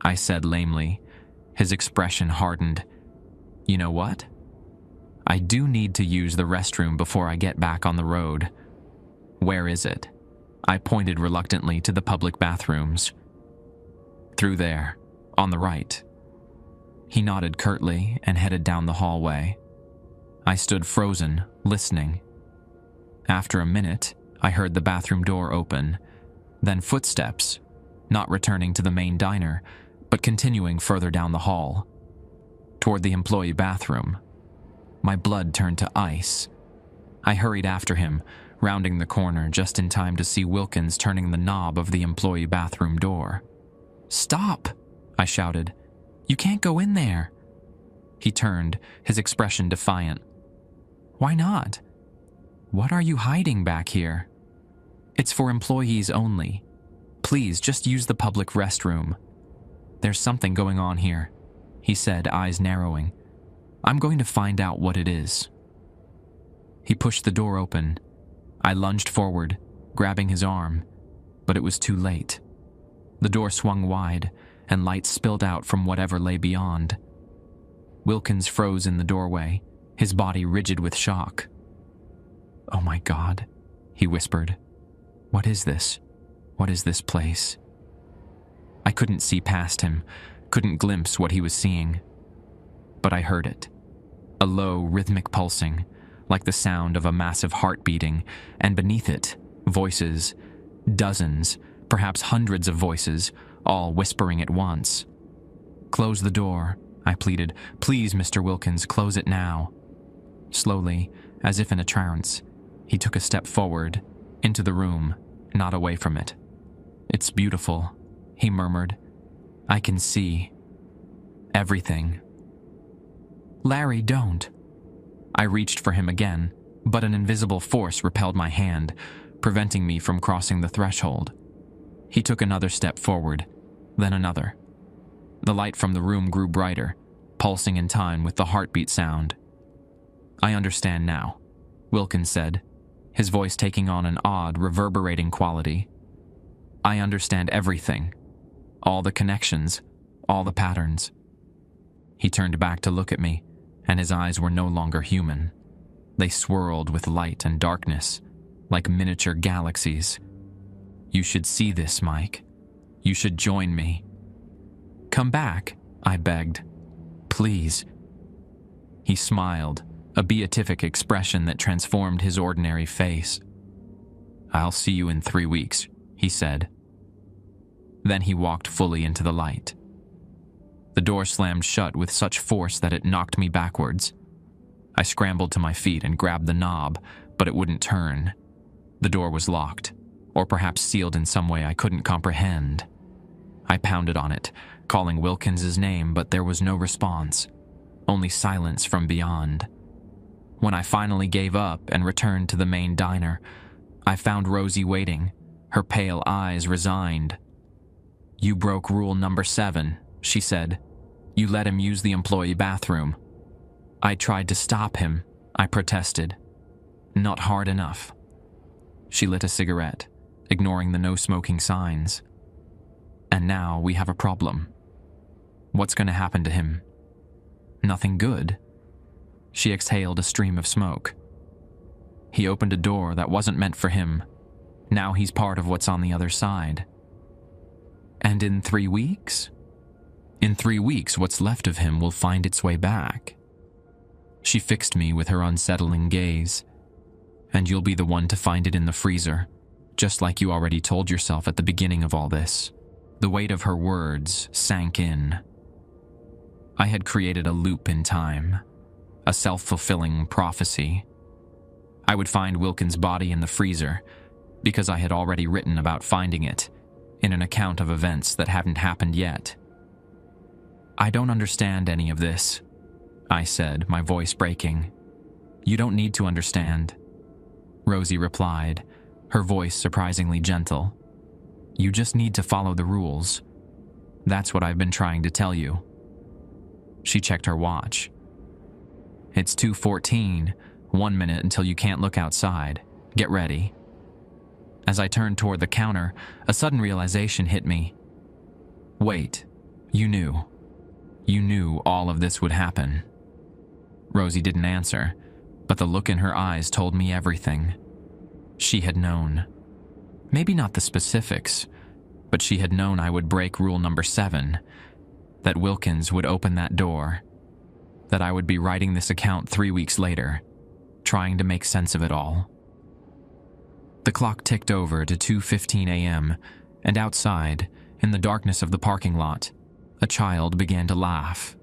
I said lamely. His expression hardened. "You know what? I do need to use the restroom before I get back on the road." "Where is it?" I pointed reluctantly to the public bathrooms. "Through there, on the right." He nodded curtly and headed down the hallway. I stood frozen, listening. After a minute, I heard the bathroom door open, then footsteps, not returning to the main diner, but continuing further down the hall, toward the employee bathroom. My blood turned to ice. I hurried after him, rounding the corner just in time to see Wilkins turning the knob of the employee bathroom door. "Stop!" I shouted. "You can't go in there." He turned, his expression defiant. "Why not?" "What are you hiding back here?" "It's for employees only. Please, just use the public restroom." "There's something going on here," he said, eyes narrowing. "I'm going to find out what it is." He pushed the door open. I lunged forward, grabbing his arm, but it was too late. The door swung wide, and light spilled out from whatever lay beyond. Wilkins froze in the doorway, his body rigid with shock. "Oh my God," he whispered. "What is this? What is this place?" I couldn't see past him, couldn't glimpse what he was seeing. But I heard it. A low, rhythmic pulsing, like the sound of a massive heart beating, and beneath it, voices, dozens, perhaps hundreds of voices, all whispering at once. "Close the door," I pleaded. "Please, Mr. Wilkins, close it now." Slowly, as if in a trance, he took a step forward, into the room, not away from it. "It's beautiful," he murmured. "I can see everything." "Larry, don't." I reached for him again, but an invisible force repelled my hand, preventing me from crossing the threshold. He took another step forward, then another. The light from the room grew brighter, pulsing in time with the heartbeat sound. "I understand now," Wilkins said, his voice taking on an odd, reverberating quality. "I understand everything. All the connections, all the patterns." He turned back to look at me, and his eyes were no longer human. They swirled with light and darkness, like miniature galaxies. "You should see this, Mike. You should join me." "Come back," I begged. "Please." He smiled, a beatific expression that transformed his ordinary face. "I'll see you in 3 weeks," he said. Then he walked fully into the light. The door slammed shut with such force that it knocked me backwards. I scrambled to my feet and grabbed the knob, but it wouldn't turn. The door was locked, or perhaps sealed in some way I couldn't comprehend. I pounded on it, calling Wilkins's name, but there was no response, only silence from beyond. When I finally gave up and returned to the main diner, I found Rosie waiting, her pale eyes resigned. "You broke rule number 7, she said. "You let him use the employee bathroom." I tried to stop him, I protested. "Not hard enough." She lit a cigarette, ignoring the no-smoking signs. "And now we have a problem. What's going to happen to him?" "Nothing good." She exhaled a stream of smoke. "He opened a door that wasn't meant for him. Now he's part of what's on the other side." "And in 3 weeks?" "In 3 weeks, what's left of him will find its way back." She fixed me with her unsettling gaze. "And you'll be the one to find it in the freezer, just like you already told yourself at the beginning of all this." The weight of her words sank in. I had created a loop in time, a self-fulfilling prophecy. I would find Wilkins' body in the freezer, because I had already written about finding it, in an account of events that hadn't happened yet. "I don't understand any of this," I said, my voice breaking. "You don't need to understand," Rosie replied, her voice surprisingly gentle. "You just need to follow the rules. That's what I've been trying to tell you." She checked her watch. "It's 2:14, 1 minute until you can't look outside. Get ready." As I turned toward the counter, a sudden realization hit me. "Wait, you knew. You knew all of this would happen." Rosie didn't answer, but the look in her eyes told me everything. She had known. Maybe not the specifics, but she had known I would break rule number 7, that Wilkins would open that door, that I would be writing this account 3 weeks later, trying to make sense of it all. The clock ticked over to 2:15 a.m., and outside, in the darkness of the parking lot, a child began to laugh.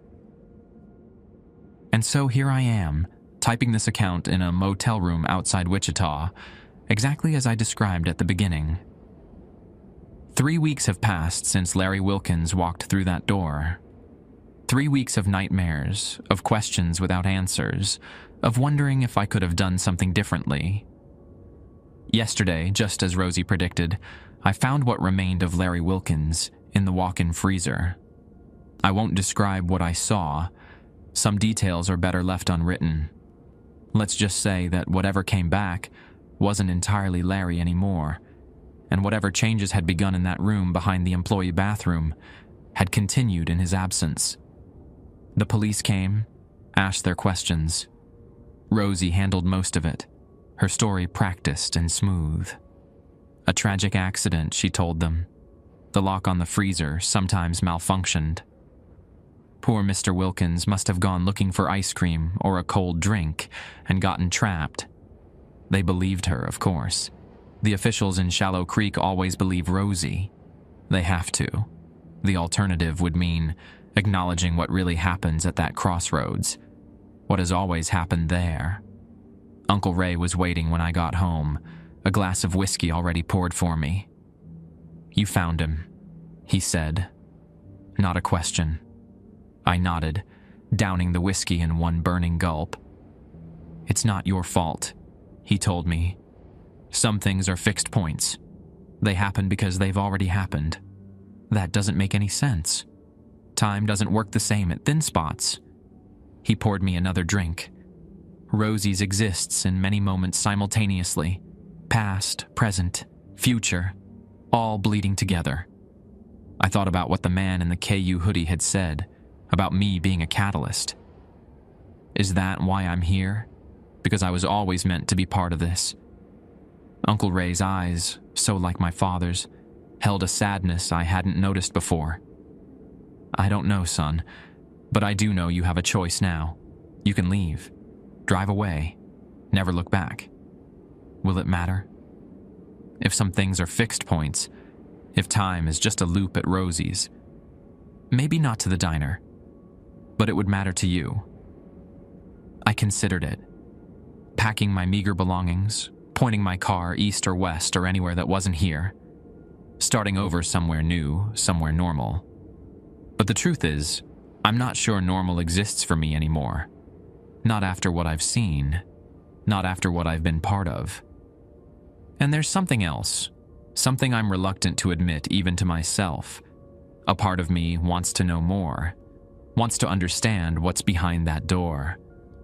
And so here I am, typing this account in a motel room outside Wichita, exactly as I described at the beginning. 3 weeks have passed since Larry Wilkins walked through that door. 3 weeks of nightmares, of questions without answers, of wondering if I could have done something differently. Yesterday, just as Rosie predicted, I found what remained of Larry Wilkins in the walk-in freezer. I won't describe what I saw. Some details are better left unwritten. Let's just say that whatever came back wasn't entirely Larry anymore. and whatever changes had begun in that room behind the employee bathroom had continued in his absence. The police came, asked their questions. Rosie handled most of it, her story practiced and smooth. A tragic accident, she told them. The lock on the freezer sometimes malfunctioned. Poor Mr. Wilkins must have gone looking for ice cream or a cold drink and gotten trapped. They believed her, of course. The officials in Shallow Creek always believe Rosie. They have to. The alternative would mean acknowledging what really happens at that crossroads, what has always happened there. Uncle Ray was waiting when I got home, a glass of whiskey already poured for me. "You found him," he said. Not a question. I nodded, downing the whiskey in one burning gulp. "It's not your fault," he told me. "Some things are fixed points. They happen because they've already happened. That doesn't make any sense. Time doesn't work the same at thin spots." He poured me another drink. Rosie's exists in many moments simultaneously. Past, present, future, all bleeding together. I thought about what the man in the KU hoodie had said, about me being a catalyst. Is that why I'm here? Because I was always meant to be part of this. Uncle Ray's eyes, so like my father's, held a sadness I hadn't noticed before. "I don't know, son, but I do know you have a choice now. You can leave. Drive away. Never look back. Will it matter? If some things are fixed points, if time is just a loop at Rosie's, maybe not to the diner, but it would matter to you." I considered it. Packing my meager belongings, pointing my car east or west or anywhere that wasn't here. Starting over somewhere new, somewhere normal. But the truth is, I'm not sure normal exists for me anymore. Not after what I've seen. Not after what I've been part of. And there's something else. Something I'm reluctant to admit even to myself. A part of me wants to know more. Wants to understand what's behind that door.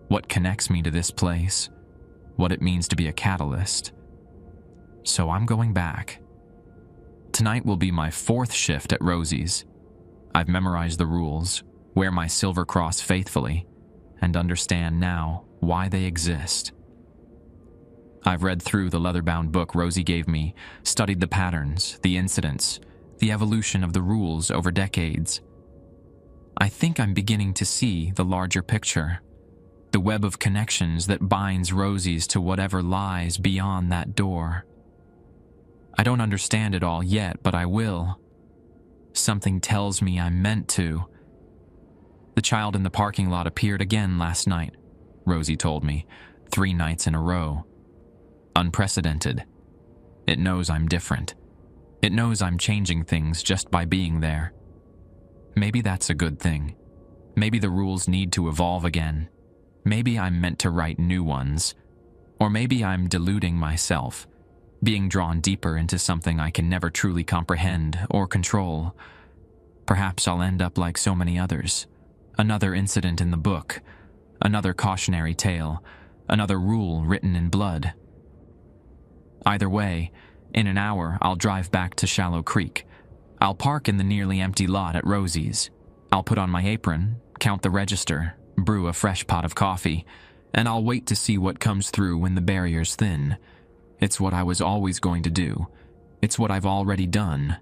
What connects me to this place. What it means to be a catalyst. So I'm going back. Tonight will be my 4th shift at Rosie's. I've memorized the rules, wear my silver cross faithfully, and understand now why they exist. I've read through the leather-bound book Rosie gave me, studied the patterns, the incidents, the evolution of the rules over decades. I think I'm beginning to see the larger picture, the web of connections that binds Rosie's to whatever lies beyond that door. I don't understand it all yet, but I will. Something tells me I'm meant to. The child in the parking lot appeared again last night, Rosie told me, 3 nights in a row. Unprecedented. It knows I'm different. It knows I'm changing things just by being there. Maybe that's a good thing. Maybe the rules need to evolve again. Maybe I'm meant to write new ones. Or maybe I'm deluding myself, being drawn deeper into something I can never truly comprehend or control. Perhaps I'll end up like so many others. Another incident in the book, another cautionary tale, another rule written in blood. Either way, in an hour I'll drive back to Shallow Creek. I'll park in the nearly empty lot at Rosie's. I'll put on my apron, count the register, brew a fresh pot of coffee, and I'll wait to see what comes through when the barrier's thin. It's what I was always going to do. It's what I've already done.